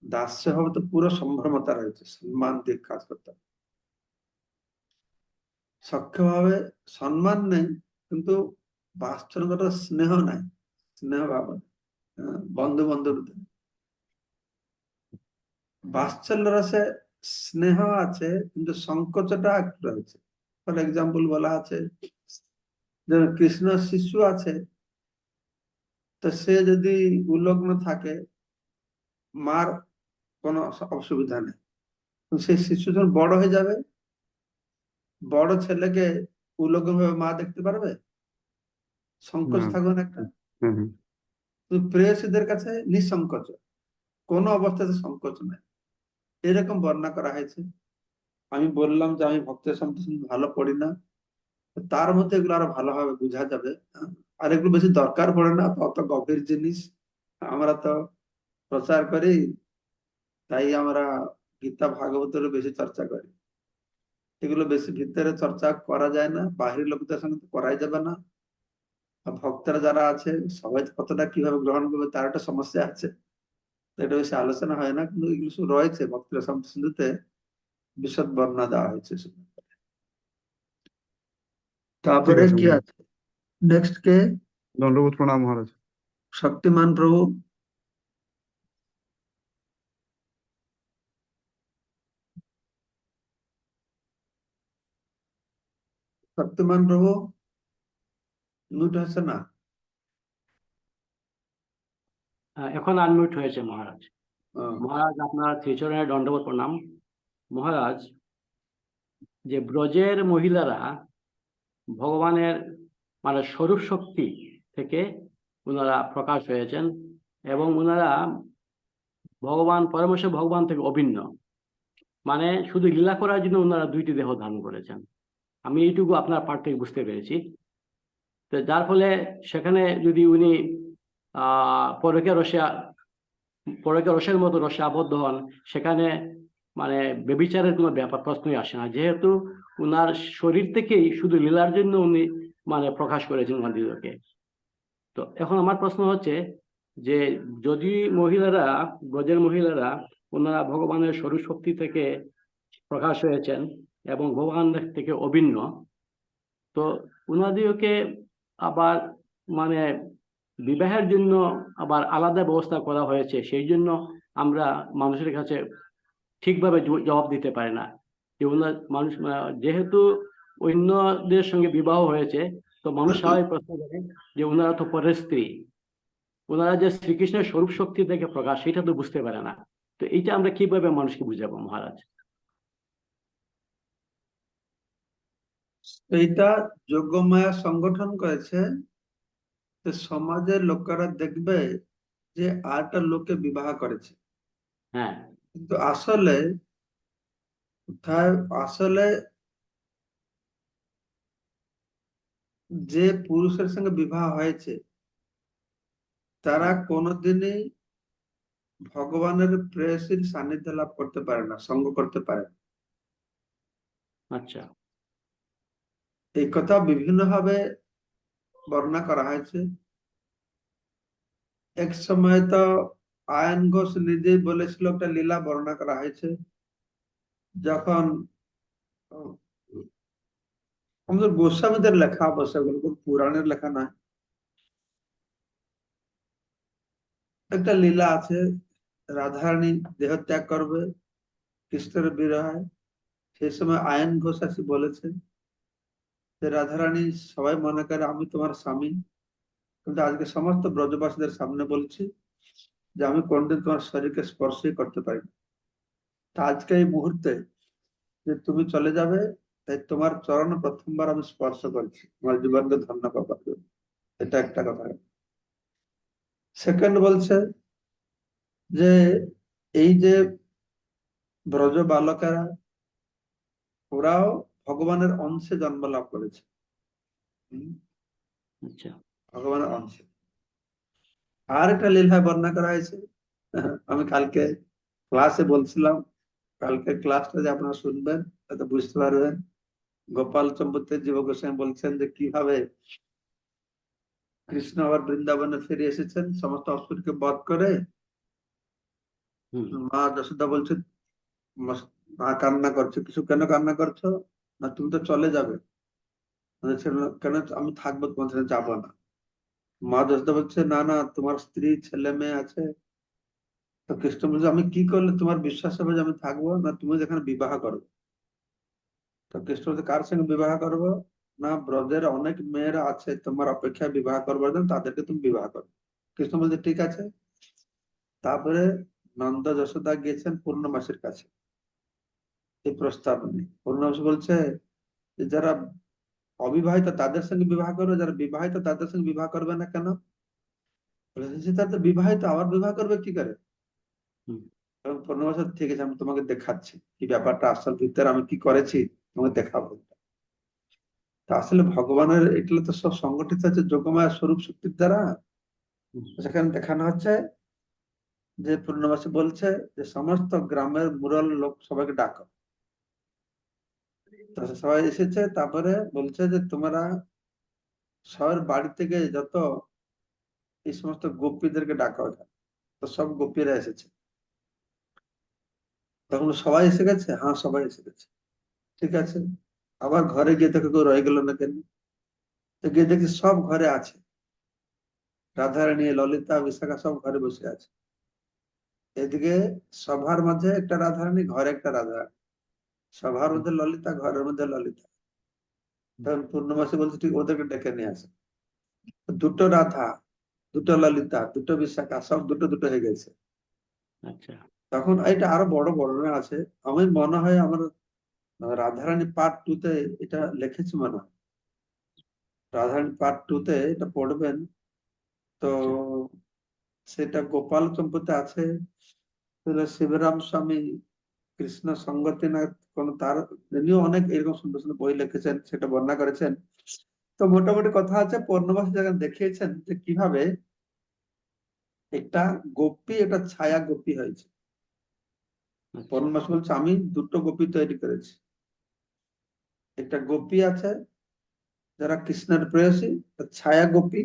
দাস্য ভাবে তো পুরো সম্ভ্রমতা রয়েছে, সম্মান দিয়ে কাজ করতে হবে। সখ্য ভাবে সম্মান নেই, কিন্তু বাস্তবগত স্নেহ নাই, স্নেহ ভাব, বন্ধু বন্ধুর মধ্যে। বাৎসল্য রসে স্নেহ আছে, কিন্তু সংকোচটা একটু রয়েছে। ফর এক্সাম্পল বলা আছে, যে কৃষ্ণ শিশু আছে, তো সে যদি উলগ্ন থাকে, মার কোনো অসুবিধা নেই, সেই শিশু যখন বড় হয়ে যাবে, বড় ছেলেকে উলগ্ন ভাবে মা দেখতে পারবে, সংকোচ থাকবে না একটা। প্রেয়সীদের কাছে নিঃসংকোচ, কোনো অবস্থাতে সংকোচ নাই, এরকম বর্ণনা করা হয়েছে। আমি বললাম যে আমি ভক্তের সন্ত ভালো পড়ি না, তার মধ্যে এগুলো আরো ভালোভাবে বোঝা যাবে। আর এগুলো বেশি দরকার পড়ে না, অত গভীর জিনিস আমরা তো প্রচার করি, তাই আমরা গীতা ভাগবতের বেশি চর্চা করি। এগুলো বেশি ভিতরে চর্চা করা যায় না, বাহিরের লোকদের সঙ্গে তো করাই যাবে না। আর ভক্তরা যারা আছে সবাই কতটা কিভাবে গ্রহণ করবে তার একটা সমস্যা আছে, তো এটা বেশি আলোচনা হয় না, কিন্তু এগুলো সব রয়েছে ভক্তের সিন্ধুতে, বিশদ বর্ণনা দেওয়া হয়েছে। তারপরে আছে কি মহারাজ। আছে নেক্সট কে? দণ্ডবোধ প্রণাম মহারাজ। শক্তিমান প্রভু। শক্তিমান প্রভু মিউট হচ্ছে না। এখন আনমিউট হয়েছে মহারাজ। আহ, মহারাজ আপনার শ্রীচরণের দণ্ডবোধ প্রণাম। মহারাজ, যে ব্রজের মহিলারা ভগবানের মানে স্বরূপ শক্তি থেকে ওনারা প্রকাশ হয়েছেন এবং ওনারা ভগবান পরমেশ্বর ভগবান থেকে অভিন্ন, মানে শুধু লীলা করার জন্য ওনারা দুইটি দেহ ধারণ করেছেন। আমি এইটুকু আপনার পাঠ থেকে বুঝতে পেরেছি। তো যার ফলে সেখানে যদি উনি পরকে রসের মতো রসে আবদ্ধ হন, সেখানে মানে বেবিচারের কোনো ব্যাপার প্রশ্নই আসে না, যেহেতু উনার শরীর থেকেই শুধু লীলার জন্য উনি মানে প্রকাশ করেছেন ওনাদেরকে। তো এখন আমার প্রশ্ন হচ্ছে যে যদি মহিলারা, ব্রজের মহিলারা, ওনারা ভগবানের স্বরূপ শক্তি থেকে প্রকাশ হয়েছেন এবং ভগবান থেকে অভিন্ন, তো উনাদেরকে আবার মানে বিবাহের জন্য আবার আলাদা ব্যবস্থা করা হয়েছে, সেই জন্য আমরা মানুষের কাছে ঠিকভাবে জবাব দিতে পারি না যে ওনার মানুষ যেহেতু অন্যদের সঙ্গে বিবাহ হয়েছে, তো মানুষ স্বাভাবিক প্রশ্ন করে যে ওনারা তো পরের স্ত্রী, ওনারা যে শ্রীকৃষ্ণের স্বরূপ শক্তি থেকে প্রকাশ সেটা তো বুঝতে পারে না। তো এইটা আমরা কিভাবে মানুষকে বুঝাবো মহারাজ? এইটা যোগমায়া সংগঠন করেছে যে সমাজের লোকেরা দেখবে যে আরেকটা লোককে বিবাহ করেছে, হ্যাঁ, কিন্তু আসলে কোথায় আসলে যে পুরুষের সঙ্গে বিবাহ হয়েছে তারা কোনোদিনই ভগবানের প্রেয়সীর সান্নিধ্য লাভ করতে পারে না, সঙ্গ করতে পারে না। আচ্ছা, এই কথা বিভিন্ন ভাবে বর্ণনা করা হয়েছে। এক সময় তো আয়ন ঘোষ নিজেই বলেছিল, একটা লীলা বর্ণনা করা হয়েছে, যখন আমাদের গোস্বামীদের লেখা, অবশ্য এগুলো পুরাণের লেখা নয়, একটা লীলা আছে, রাধারানী দেহত্যাগ করবে কৃষ্ণের বিরহে। সেই সময় আয়ন ঘোষ আসি বলেছেন যে রাধারানী সবাই মনে করে আমি তোমার স্বামী, কিন্তু আজকে সমস্ত ব্রজবাসীদের সামনে বলছি যে আমি কোনদিন তোমার শরীরকে স্পর্শই করতে পারি না। তা আজকে এই মুহূর্তে যে তুমি চলে যাবে, তাই তোমার চরণ প্রথমবার আমি স্পর্শ করছি তোমার জীবনকে ধন্য করবার জন্য। এটা একটা কথা। সেকেন্ড বলছে যে এই যে ব্রজ বালকেরা ওরাও ভগবানের অংশে জন্ম লাভ করেছে। আচ্ছা, ভগবানের অংশে আর একটা লীলায় বর্ণনা করা হয়েছে, আমি কালকে ক্লাসে বলছিলাম, কালকে ক্লাসটা যে আপনারা শুনবেন তাতে বুঝতে পারবেন। গোপাল চম্বতের জীব গোস্বামী বলছেন যে কিভাবে কৃষ্ণ আবার বৃন্দাবনে ফিরে এসেছেন সমস্ত অসুরকে বধ করে। মা যশোদা বলছে, মা কান্না করছে, কিছু কেন কান্না করছো? না তুমি তো চলে যাবে। কেন? আমি থাকবো, তোমার সাথে যাবো না। মা যশোদা বলছে না না, তোমার স্ত্রী ছেলে মেয়ে আছে। তো কৃষ্ণ বলছে আমি কি করলে তোমার বিশ্বাস হবে যে আমি থাকবো? না তুমি যেখানে বিবাহ করবে। তো কৃষ্ণ বলছে কার সঙ্গে বিবাহ করবো? না ব্রজের অনেক মেয়েরা আছে তোমার অপেক্ষায় বিবাহ করবার জন্য, তাদেরকে তুমি বিবাহ করো। কৃষ্ণ বলছে ঠিক আছে। তারপরে নন্দ যশোদা গিয়েছেন পূর্ণমাসীর কাছে এই প্রস্তাব নিয়ে। পূর্ণমাসী বলছে যে যারা অবিবাহিত তাদের সঙ্গে বিবাহ করবে, যারা বিবাহিত তাদের সঙ্গে বিবাহ করবে না কেন? বলেছে তারা তো বিবাহিত, আবার বিবাহ করবে কি করে? তখন পূর্ণবাসী বলছে, ঠিক আছে আমি তোমাকে দেখাচ্ছি কি ব্যাপারটা, আসল ভিতরে আমি কি করেছি তোমাকে দেখাবো। তা আসলে ভগবানের এগুলো তো সব সংগঠিত আছে যোগমায়া স্বরূপ শক্তির দ্বারা। সেখানে দেখানো হচ্ছে যে পূর্ণবাসী বলছে যে সমস্ত গ্রামের মুরল লোক সবাইকে ডাকো। তো সবাই এসেছে, তারপরে বলছে যে তোমরা সবার বাড়ি থেকে যত এই সমস্ত গোপীদেরকে ডাকা হয়। তো সব গোপীরা এসেছে। তখন সবাই এসে গেছে, হ্যাঁ সবাই এসে গেছে, ঠিক আছে। আবার ঘরে গিয়ে দেখো কেউ রয়ে গেল না কেন, তো গিয়ে দেখি সব ঘরে আছে, রাধারানী ললিতা বিশাখা সব ঘরে বসে আছে। এদিকে সভার মাঝে একটা রাধারানী, ঘরে একটা রাধারানী, সভার মধ্যে ললিতা, ঘরের মধ্যে ললিতা। তখন পূর্ণমাসী বলছে ঠিক ওদেরকে ডেকে নিয়ে আসে। দুটো রাধা, দুটো ললিতা, দুটো বিশাখা, সব দুটো দুটো হয়ে গেছে। আচ্ছা। তখন এটা আরো বড় বর্ণনা আছে। আমি মনে হয় আমার রাধারানী পার্ট 2 তে এটা লিখেছি মনে হয়। রাধারানী পার্ট 2 তে এটা পড়বেন তো, সেটা গোপাল চম্পতে আছে। শিবরাম স্বামী কৃষ্ণ সঙ্গতিনাথ কোন তার, তিনিও অনেক এরকম সুন্দর সুন্দর বই লিখেছেন, সেটা বর্ণনা করেছেন। তো মোটামুটি কথা আছে পূর্ণবাসী যখন দেখিয়েছেন যে কিভাবে একটা গোপী একটা ছায়া গোপী হয়েছে। আচ্ছা। পূর্ণবাসী বলছে আমি দুটো গোপী তৈরি করেছি। একটা গোপী আছে যারা কৃষ্ণের প্রেয়সী, ছায়া গোপী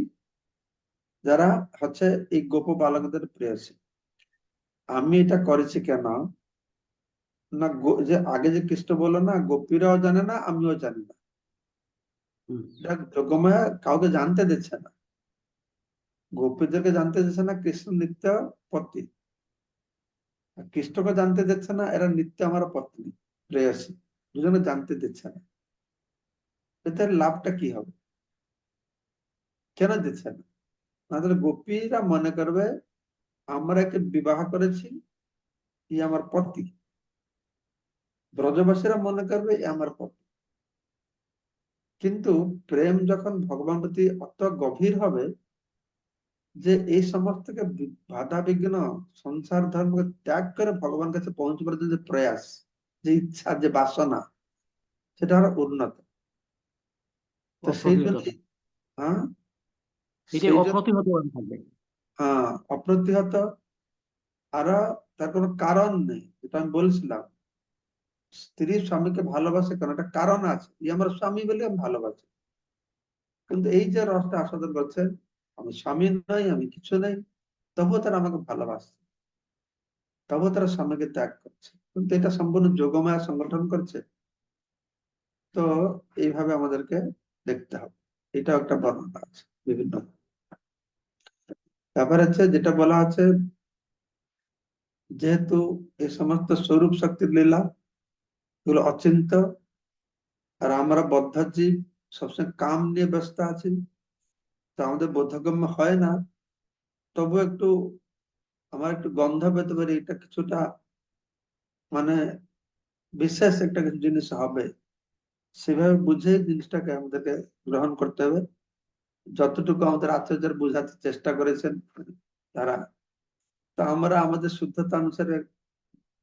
যারা হচ্ছে এই গোপ বালকদের প্রেয়সী। আমি এটা করেছি কেন না, যে আগে যে কৃষ্ণ বললো না গোপীরাও জানে না আমিও জানি না, হুম। এটা যোগমায়া কাউকে জানতে দিচ্ছে না, গোপীদেরকে জানতে দিচ্ছে না কৃষ্ণ নিত্য পতি, আর কৃষ্ণকে জানতে দিচ্ছে না এরা নিত্য আমার পত্নী প্রেয়সী, দুজনে জানতে দিচ্ছে না। এতে লাভটা কি হবে, কেন দিচ্ছে না? তাহলে গোপীরা মনে করবে আমরা একে বিবাহ করেছি, ই আমার পতি, ব্রজবাসীরা মনে করবে এ আমার পতি। কিন্তু প্রেম যখন ভগবান প্রতি অত গভীর হবে যে এই সমস্তকে বাধা বিঘ্ন সংসার ধর্মকে ত্যাগ করে ভগবান কাছে পৌঁছবার যে প্রয়াস, যে ইচ্ছা, যে বাসনা, সেটা আরো উন্নত। তো সেই জন্য, অপ্রতিহত, হ্যাঁ এটা সেই জন্য, অপ্রতিহত হয়ে থাকবে। হ্যাঁ অপ্রতিহত। আর তার কোনো কারণ নেই, যেটা আমি বলছিলাম স্ত্রী স্বামীকে ভালোবাসে কারণ একটা কারণ আছে, ই আমার স্বামী বলে আমি ভালোবাসি। কিন্তু এই যে রসটা আস্বাদন করছেন, আমি স্বামী নই, আমি কিছু নেই, তবুও তারা আমাকে ভালোবাসছে, তবুও তারা স্বামীকে ত্যাগ করছে, কিন্তু এটা সম্পূর্ণ যোগমায়া সংগঠন করছে। তো এইভাবে আমাদেরকে দেখতে হবে, এটা একটা বর্ণনা আছে বিভিন্ন। ব্যাপার হচ্ছে যেটা বলা আছে, যেহেতু এই সমস্ত স্বরূপ শক্তির লীলা এগুলো অচিন্ত, আর আমরা বদ্ধ জীব সবসময় কাম নিয়ে ব্যস্ত আছি, তো আমাদের বোধগম্য হয় না। তবু একটু আমার একটু গন্ধ পেতে পারি, এটা কিছুটা মানে বিশেষ একটা কিছু জিনিস হবে, সেভাবে বুঝে জিনিসটাকে আমাদেরকে গ্রহণ করতে হবে। যতটুকু আমাদের আচার্যরা বোঝাতে চেষ্টা করেছেন তারা, তা আমরা আমাদের শুদ্ধতা অনুসারে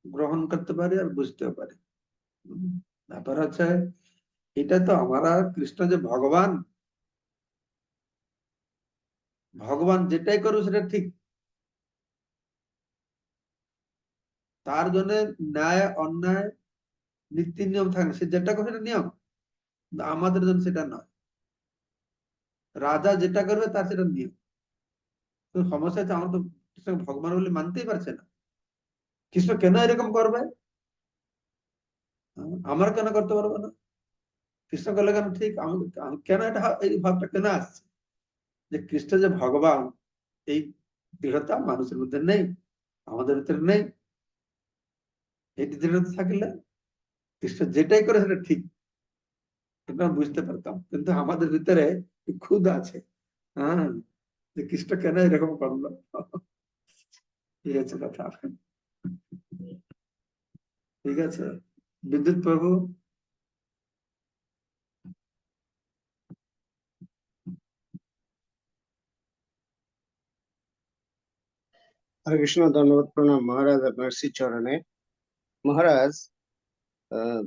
গ্রহণ করতে পারি আর বুঝতেও পারি। ব্যাপার হচ্ছে এটা তো আমরা কৃষ্ণ যে ভগবান, ভগবান যেটাই করবে সেটা ঠিক, তার জন্য ন্যায় অন্যায় নীতি নিয়ম থাকে না, সে যেটা করে সেটা নিয়ম, কিন্তু আমাদের জন্য সেটা নয়। রাজা যেটা করবে তার সেটা নিয়ম। তো সমস্যা হচ্ছে আমরা তো কৃষ্ণ ভগবান বলে মানতেই পারছে না। কৃষ্ণ কেন এরকম করবে, আমরা কেন করতে পারবো না? কৃষ্ণ করলে কেন ঠিক, কেন এটা এই ভাবটা কেন আসছে যে কৃষ্ণ যে ভগবান, এই দৃঢ়তা মানুষের মধ্যে নেই, আমাদের ভিতরে নেই। এই দৃঢ়তা থাকলে কৃষ্ণ যেটাই করে সেটা ঠিক, এটা আমরা বুঝতে পারতাম। কিন্তু আমাদের ভিতরে খুদ আছে, হ্যাঁ, যে কৃষ্ণ কেন এরকম করলো। ঠিক আছে কথা, ঠিক আছে। বিদ্যুৎ প্রভু, হরে কৃষ্ণ, ধন্যবাদ, প্রণাম মহারাজ আপনার শ্রীচরণে। মহারাজ, আহ,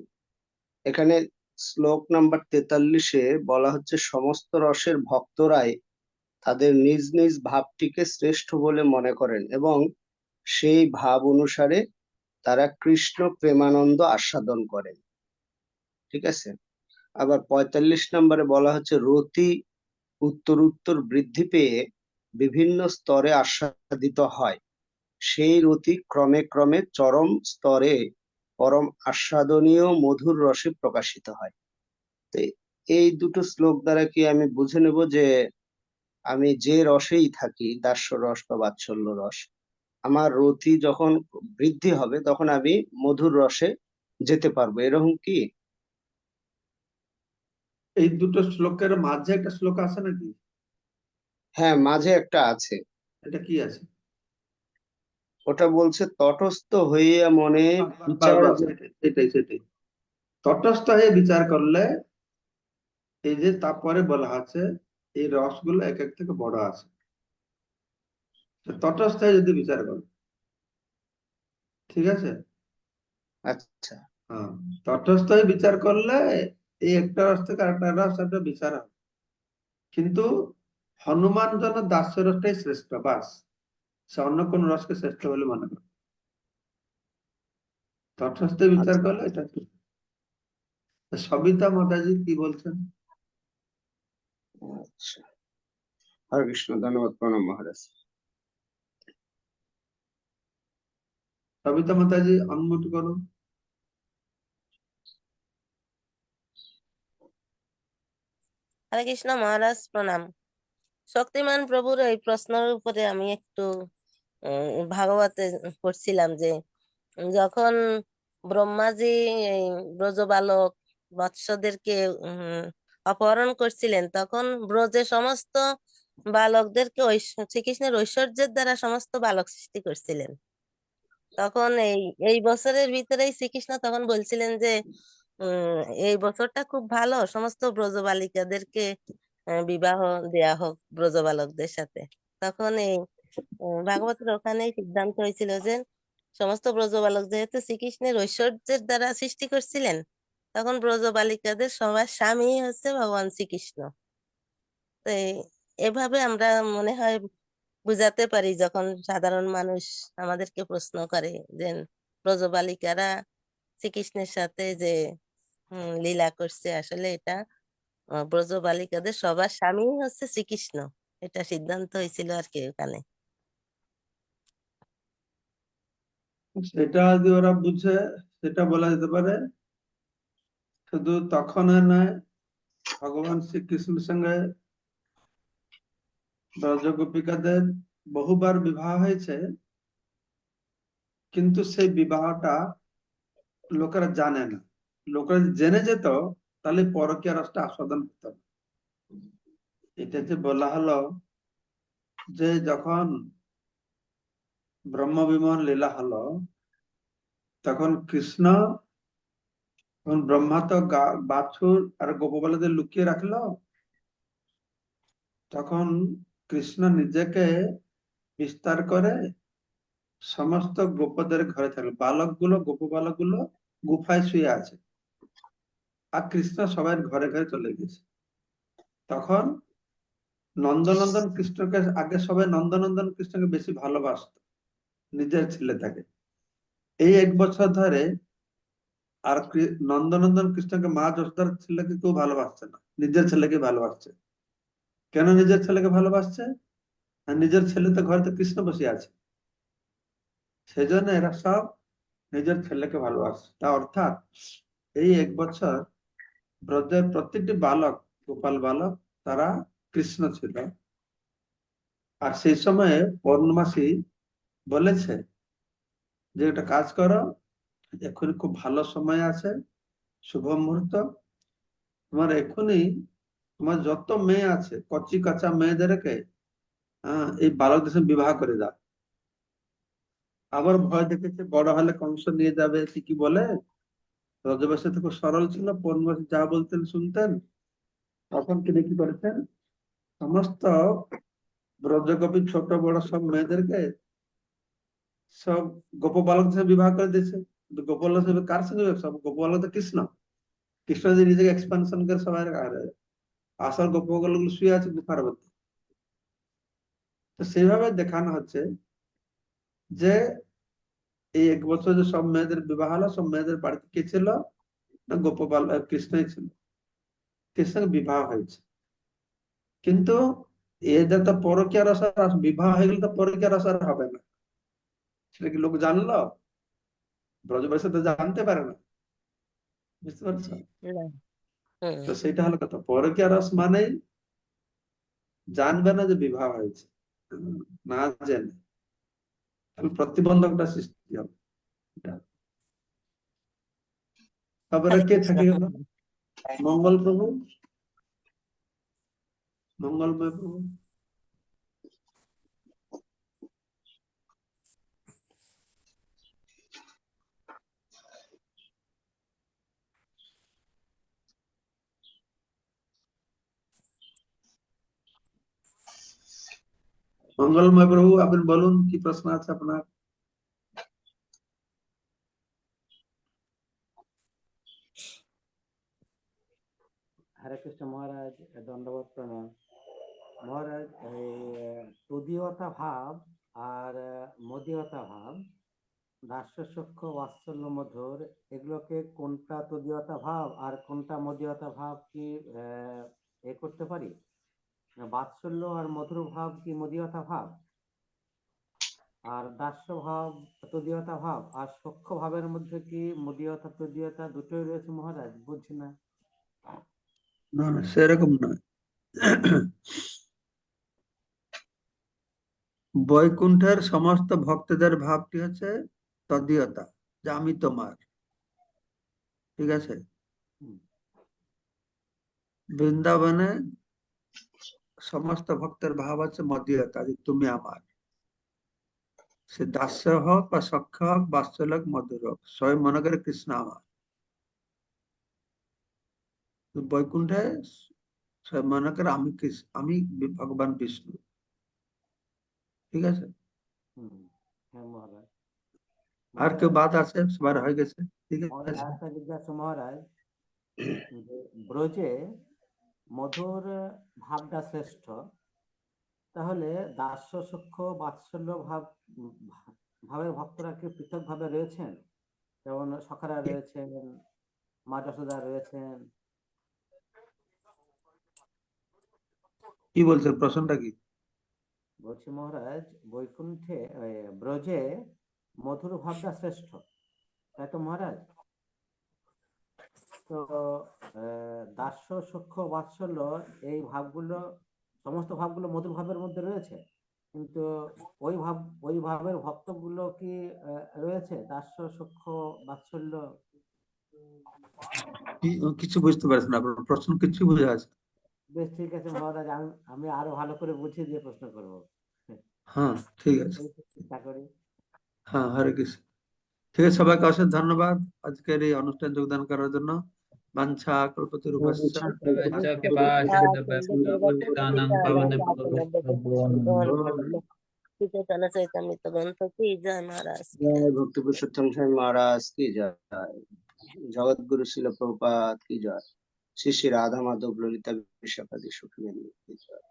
এখানে শ্লোক নাম্বার 43-এ বলা হচ্ছে সমস্ত রসের ভক্তরাই তাদের নিজ নিজ ভাবটিকে শ্রেষ্ঠ বলে মনে করেন এবং সেই ভাব অনুসারে তারা কৃষ্ণ প্রেমানন্দ আস্বাদন করেন। ঠিক আছে। আবার 45 নম্বরে বলা হচ্ছে রতি উত্তর বৃদ্ধি পেয়ে বিভিন্ন স্তরে আস্বাদিত হয়, সেই রতি ক্রমে ক্রমে চরম স্তরে পরম আস্বাদনীয় মধুর রসে প্রকাশিত হয়। তো এই দুটো শ্লোক দ্বারা কি আমি বুঝে নেব যে আমি যে রসেই থাকি, দাস্য রস বা বাৎসল্য রস, আমার রতি যখন বৃদ্ধি হবে তখন আমি মধুর রসে যেতে পারবো, এরকম কি? এই দুটো শ্লোকের মাঝে একটা শ্লোক আছে নাকি? হ্যাঁ, মাঝে একটা আছে। এটা কি আছে? ওটা বলছে তটস্থ হইয়া মনে বিচার বাস, সেটাই তটস্থ হয়ে বিচার করলে, এই যে তারপরে বলা আছে এই রসগুলো এক এক থেকে বড় আছে, তটস্থ হয়ে যদি বিচার করো, ঠিক আছে। আচ্ছা হ্যাঁ, তটস্থ হয়ে বিচার করলে এই একটা রস থেকে আরেকটা রস একটা বিচার হবে। কিন্তু হনুমান যেন দাস্য রসটাই শ্রেষ্ঠ, বাস, সে অন্য কোন রসকে শ্রেষ্ঠ বলে মনে করে। তটস্থ বিচার আচ্ছা করলে এটা সবিতা মাতাজি কি বলছেন? আচ্ছা। হরে কৃষ্ণ, ধন্যবাদ, প্রণাম মহারাজ। সবিতা মাতাজি অনমিউট করো। হরে কৃষ্ণ মহারাজ, প্রণাম। শক্তিমান প্রভুর এই প্রশ্নের উপরে আমি একটু ভাগবতে পড়ছিলাম যে যখন ব্রহ্মাজি এই ব্রজবালক বৎসদেরকে অপহরণ করছিলেন, তখন ব্রজে সমস্ত বালকদেরকে শ্রীকৃষ্ণের ঐশ্বর্যের দ্বারা সমস্ত বালক সৃষ্টি করছিলেন। তখন এই বছরের ভিতরেই শ্রীকৃষ্ণ তখন বলছিলেন যে এই বছরটা খুব ভালো, সমস্ত ব্রজবালিকাদেরকে বিবাহ দেয়া হোক ব্রজবালকদের সাথে। তখন এই ভাগবতের ওখানেই সিদ্ধান্ত হয়েছিল যে সমস্ত ব্রজবালক যেহেতু শ্রীকৃষ্ণের ঐশ্বর্যের দ্বারা সৃষ্টি করছিলেন, তখন ব্রজবালিকাদের সবার স্বামী হচ্ছে ভগবান শ্রীকৃষ্ণ। তো এভাবে আমরা মনে হয় বুঝাতে পারি যখন সাধারণ মানুষ আমাদেরকে প্রশ্ন করে যে ব্রজবালিকারা শ্রীকৃষ্ণের সাথে যে লীলা করছে, আসলে এটা ব্রজবালিকাদের সবার স্বামী হচ্ছে শ্রীকৃষ্ণ, এটা সিদ্ধান্ত হয়েছিল আর কি ওখানে। সেটা যদি ওরা বুঝে সেটা বলা যেতে পারে। শুধু তখন নয়, ভগবান শ্রীকৃষ্ণের সঙ্গে ব্রজ গোপিকাদের বহুবার বিবাহ হয়েছে, কিন্তু সেই বিবাহটা লোকেরা জানে না। লোকেরা জেনে যেত তাহলে পরকীয়া রসটা আস্বাদন হতো না। এটা যে বলা হলো যে যখন ব্রহ্ম বিমোহন লীলা হলো, তখন কৃষ্ণ, তখন ব্রহ্মা তো বাছুর আর গোপবালদের লুকিয়ে রাখলো, তখন কৃষ্ণ নিজেকে বিস্তার করে সমস্ত গোপদের ঘরে থাকলো। গোপ বালক গুলো গুফায় শুয়ে আছে, আর কৃষ্ণ সবাই ঘরে ঘরে চলে গেছে। তখন নন্দনন্দন কৃষ্ণকে, আগে সবাই নন্দনন্দন কৃষ্ণকে বেশি ভালোবাসত নিজের ছেলে থাকে। এই 1 বছর ধরে আর নন্দনন্দন কৃষ্ণকে, মা যশোদার ছেলেকে কেউ ভালোবাসছে না, নিজের ছেলেকে ভালোবাসছে। কেন নিজের ছেলেকে ভালোবাসছে? আর নিজের ছেলে তো ঘরে তো কৃষ্ণ বসে আছে, সেজন্য এরা সব নিজের ছেলেকে ভালোবাসে। তা অর্থাৎ এই 1 বছর ব্রজের প্রতিটি বালক, গোপাল বালক, তারা কৃষ্ণ ছিল। আর সেই সময়ে পূর্ণমাসী বলেছে যে একটা কাজ করো, এখন খুব ভালো সময় আছে, শুভ মুহূর্ত, তোমার এখনই তোমার যত মেয়ে আছে কচি কাঁচা মেয়েদেরকে এই বালকদের সঙ্গে বিবাহ করে দাও। আবার ভয় দেখেছে বড় হলে কংস নিয়ে যাবে, কি বলে। ব্রজবাসী তো খুব সরল ছিল, পূর্ণবাসী যা বলতেন শুনতেন। তখন তিনি কি করেছেন, সমস্ত ব্রজগোপী ছোট বড় সব মেয়েদেরকে সব গোপবালকের সাথে বিবাহ করে দিয়েছে, কিন্তু গোপবালক সাথে কার সঙ্গে সব গোপবালক তো কৃষ্ণ, কৃষ্ণ যে নিজেকে এক্সপানশন করে সবাই আসল গোপবালক গুলো শুয়ে আছে গুফার মধ্যে। তো সেইভাবে দেখানো হচ্ছে যে এই 1 বছর যে সব মেয়েদের বিবাহ হলো, সব মেয়েদের বাড়িতে কে ছিল না গোপবাল কৃষ্ণই ছিল, কৃষ্ণের বিবাহ হয়েছে। কিন্তু এদের তো পরকীয়া রস বিবাহ হয়ে গেলে তো পরকীয়া রস আর হবে না, সেটা কি লোক জানলো? ব্রজবাসী তো জানতে পারে না, বুঝতে পারছো? না। হুম। তো সেটা হলো কথা, পরকীয়া রস মানেই জানবে না যে বিবাহ হয়েছে, না জেনে তাহলে প্রতিবন্ধকটা সৃষ্টি হবে। এটা। তারপরে হরে কে কৃষ্ণ। থাকে গেল? মঙ্গল প্রভু, মঙ্গলময় প্রভু। মঙ্গলময় প্রভু, আপনি বলুন কি প্রশ্ন আছে আপনার? হরে কৃষ্ণ মহারাজ, দণ্ডবত প্রণাম। মহারাজ, এই তদীয়তা ভাব আর মদীয়তা ভাব, দাস্য সখ্য বাৎসল্য মধুর, এগুলোকে কোনটা তদীয়তা ভাব আর কোনটা মদীয়তা ভাব কি এ করতে পারি? বাৎসল্য আর মধুর ভাব কি মদীয়তা ভাব? আর দাস্য ভাব তদীয়তা ভাব, আর সখ্য ভাবের মধ্যে কি মদীয়তা তদীয়তা দুটোই রয়েছে মহারাজ? বুঝছি না। না না, সেরকম নয়। বৈকুণ্ঠের সমস্ত ভক্তদের ভাবটি হচ্ছে তদীয়তা, যে আমি তোমার, ঠিক আছে? হুম। বৃন্দাবনে সমস্ত ভক্তের ভাব আছে মদীয়তা, যে তুমি আমার। সে দাস্য হোক বা সখ্য হোক, বাৎসল্য হোক, মধুর হোক, সবাই মনে করে কৃষ্ণ আমার। বৈকুণ্ঠে সবাই মনে করে আমি কৃষ্ণ, আমি ভগবান বিষ্ণু, ঠিক আছে? হ্যাঁ মহারাজ। আর কেউ মহারাজ, বাদ আছে? সবার হয়ে গেছে, ঠিক মহারাজ আছে? আরেকটা জিজ্ঞাসা মহারাজ, যে ব্রজে মধুর ভাবটা শ্রেষ্ঠ, তাহলে দাস্য সখ্য বাৎসল্য ভাবের ভক্তরা কি পৃথক ভাবে রয়েছেন? যেমন সখারা রয়েছেন, মা যশোদা রয়েছেন। কি বলছেন, প্রশ্নটা কি? বলছি মহারাজ, বৈকুণ্ঠে ব্রজে মধুর ভাবটা শ্রেষ্ঠ, তাই তো মহারাজ? তো দাস্য সখ্য বাৎসল্য এই ভাবগুলো, সমস্ত ভাবগুলো মধুর ভাবের মধ্যে রয়েছে, কিন্তু ওই ভাবের ভক্তগুলো কি রয়েছে দাস্য সখ্য বাৎসল্য? কিছু বুঝতে পারছেন না, আপনার প্রশ্ন কিছু বুঝে আছে? বেশ ঠিক আছে মহারাজ, আমি আরো ভালো করে বুঝিয়ে দিয়ে প্রশ্ন করবো। হ্যাঁ ঠিক আছে। চেষ্টা করি। হ্যাঁ, হরে কৃষ্ণ। ঠিক আছে, সবাইকে অশেষ ধন্যবাদ আজকের এই অনুষ্ঠান যোগদান করার জন্য। বাঞ্ছা কল্পতরুভ্যশ্চ কৃপা সিন্ধু পতিতানাং চৈতন্য চৈতন্য গ্রন্থ কি জয় মহারাজ। জয় ভক্তি পুরুষোত্তম স্বামী মহারাজ কি জয়, জগৎগুরু শিল প্রভুপাদ কি জয়, শ্রী শ্রী রাধা মাধব ললিতা বিশাখাদি সুখমিনী কি জয়,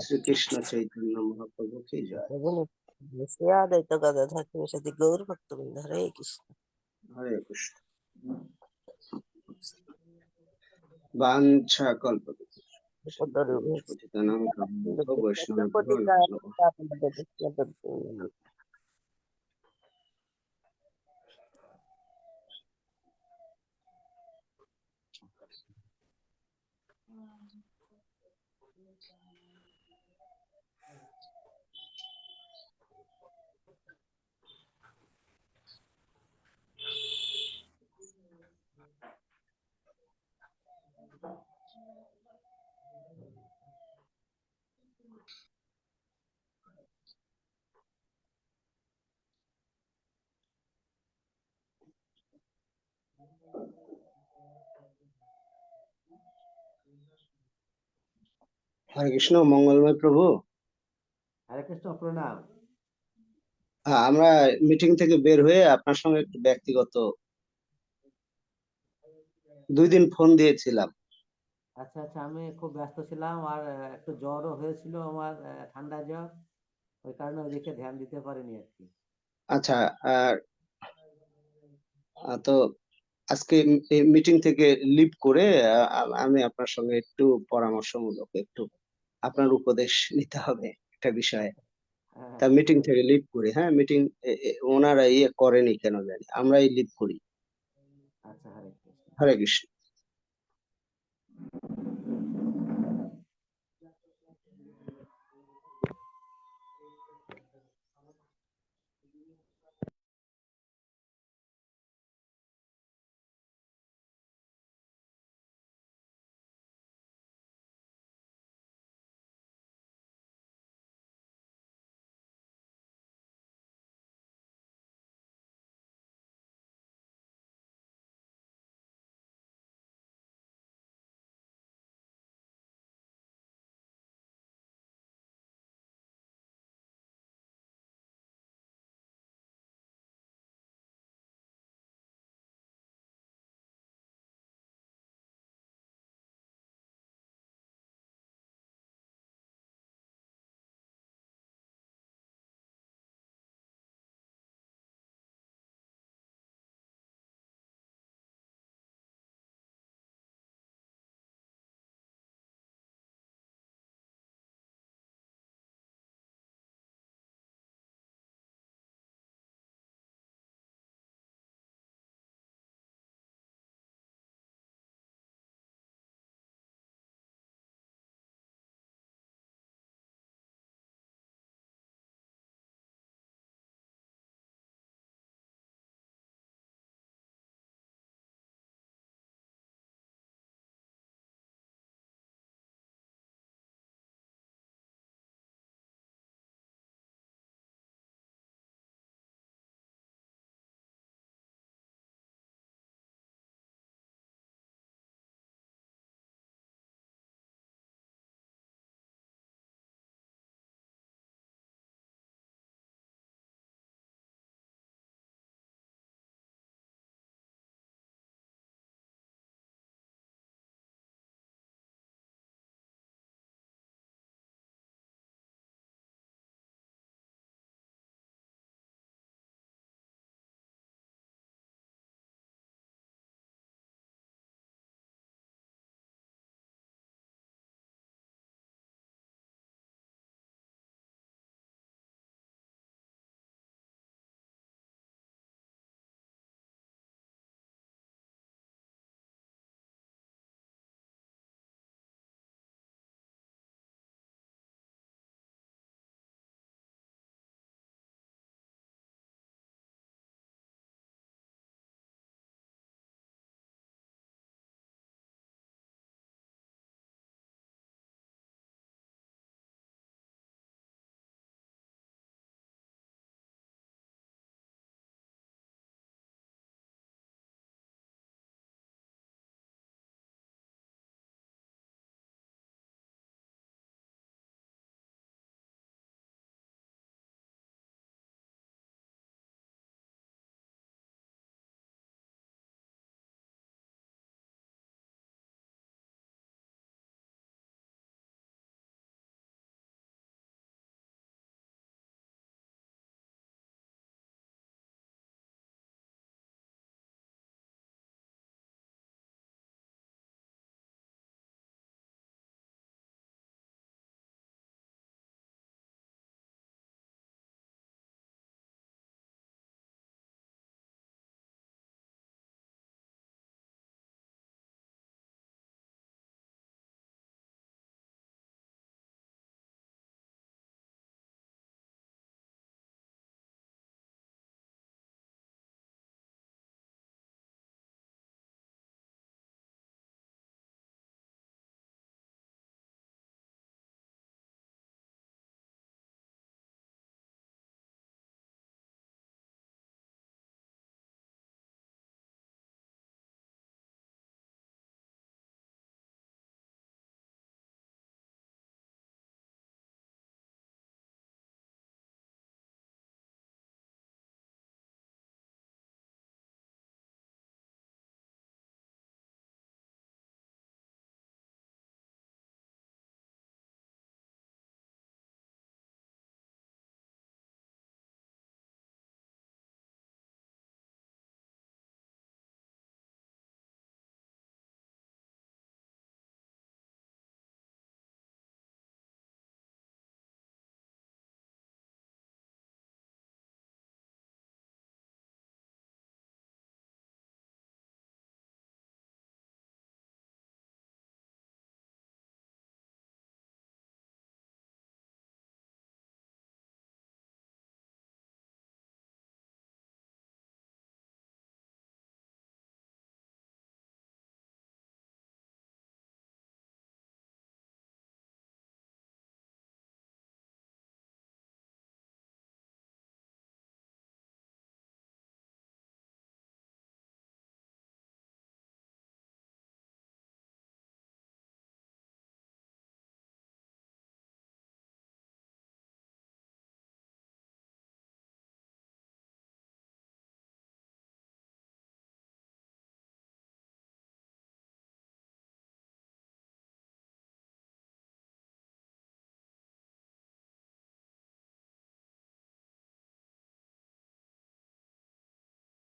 শ্রীকৃষ্ণ চৈতন্য মহাপ্রভু কি জয়। শ্রী অদ্বৈত গদাধর সাথে গৌর ভক্তবৃন্দ, হরে কৃষ্ণ। হরে কৃষ্ণ। বাঞ্ছা কল্পতরুভ্যশ্চ পতিতানাং পাবনেভ্যো বৈষ্ণবেভ্যো নমো নমঃ। হরে কৃষ্ণ, মঙ্গলময় প্রভু। হরে কৃষ্ণ প্রণাম। আমরা মিটিং থেকে বের হয়ে আপনার সঙ্গে একটু ব্যক্তিগত 2 দিন ফোন দিয়েছিলাম। আচ্ছা আচ্ছা, আমি খুব ব্যস্ত ছিলাম আর একটু জ্বরও হয়েছিল আমার, ঠান্ডা জ্বর, ওই কারণে ওইদিকে ধ্যান দিতে পারিনি আর কি। আচ্ছা, আর তো আজকে এই মিটিং থেকে লিভ করে আমি আপনার সঙ্গে একটু পরামর্শমূলক একটু আপনার উপদেশ নিতে হবে একটা বিষয়ে। হ্যাঁ তা মিটিং থেকে লিভ করি, হ্যাঁ মিটিং ওনারা ইয়ে করেনি কেন জানি, আমরাই লিভ করি। আচ্ছা, হরে কৃষ্ণ। হরে কৃষ্ণ।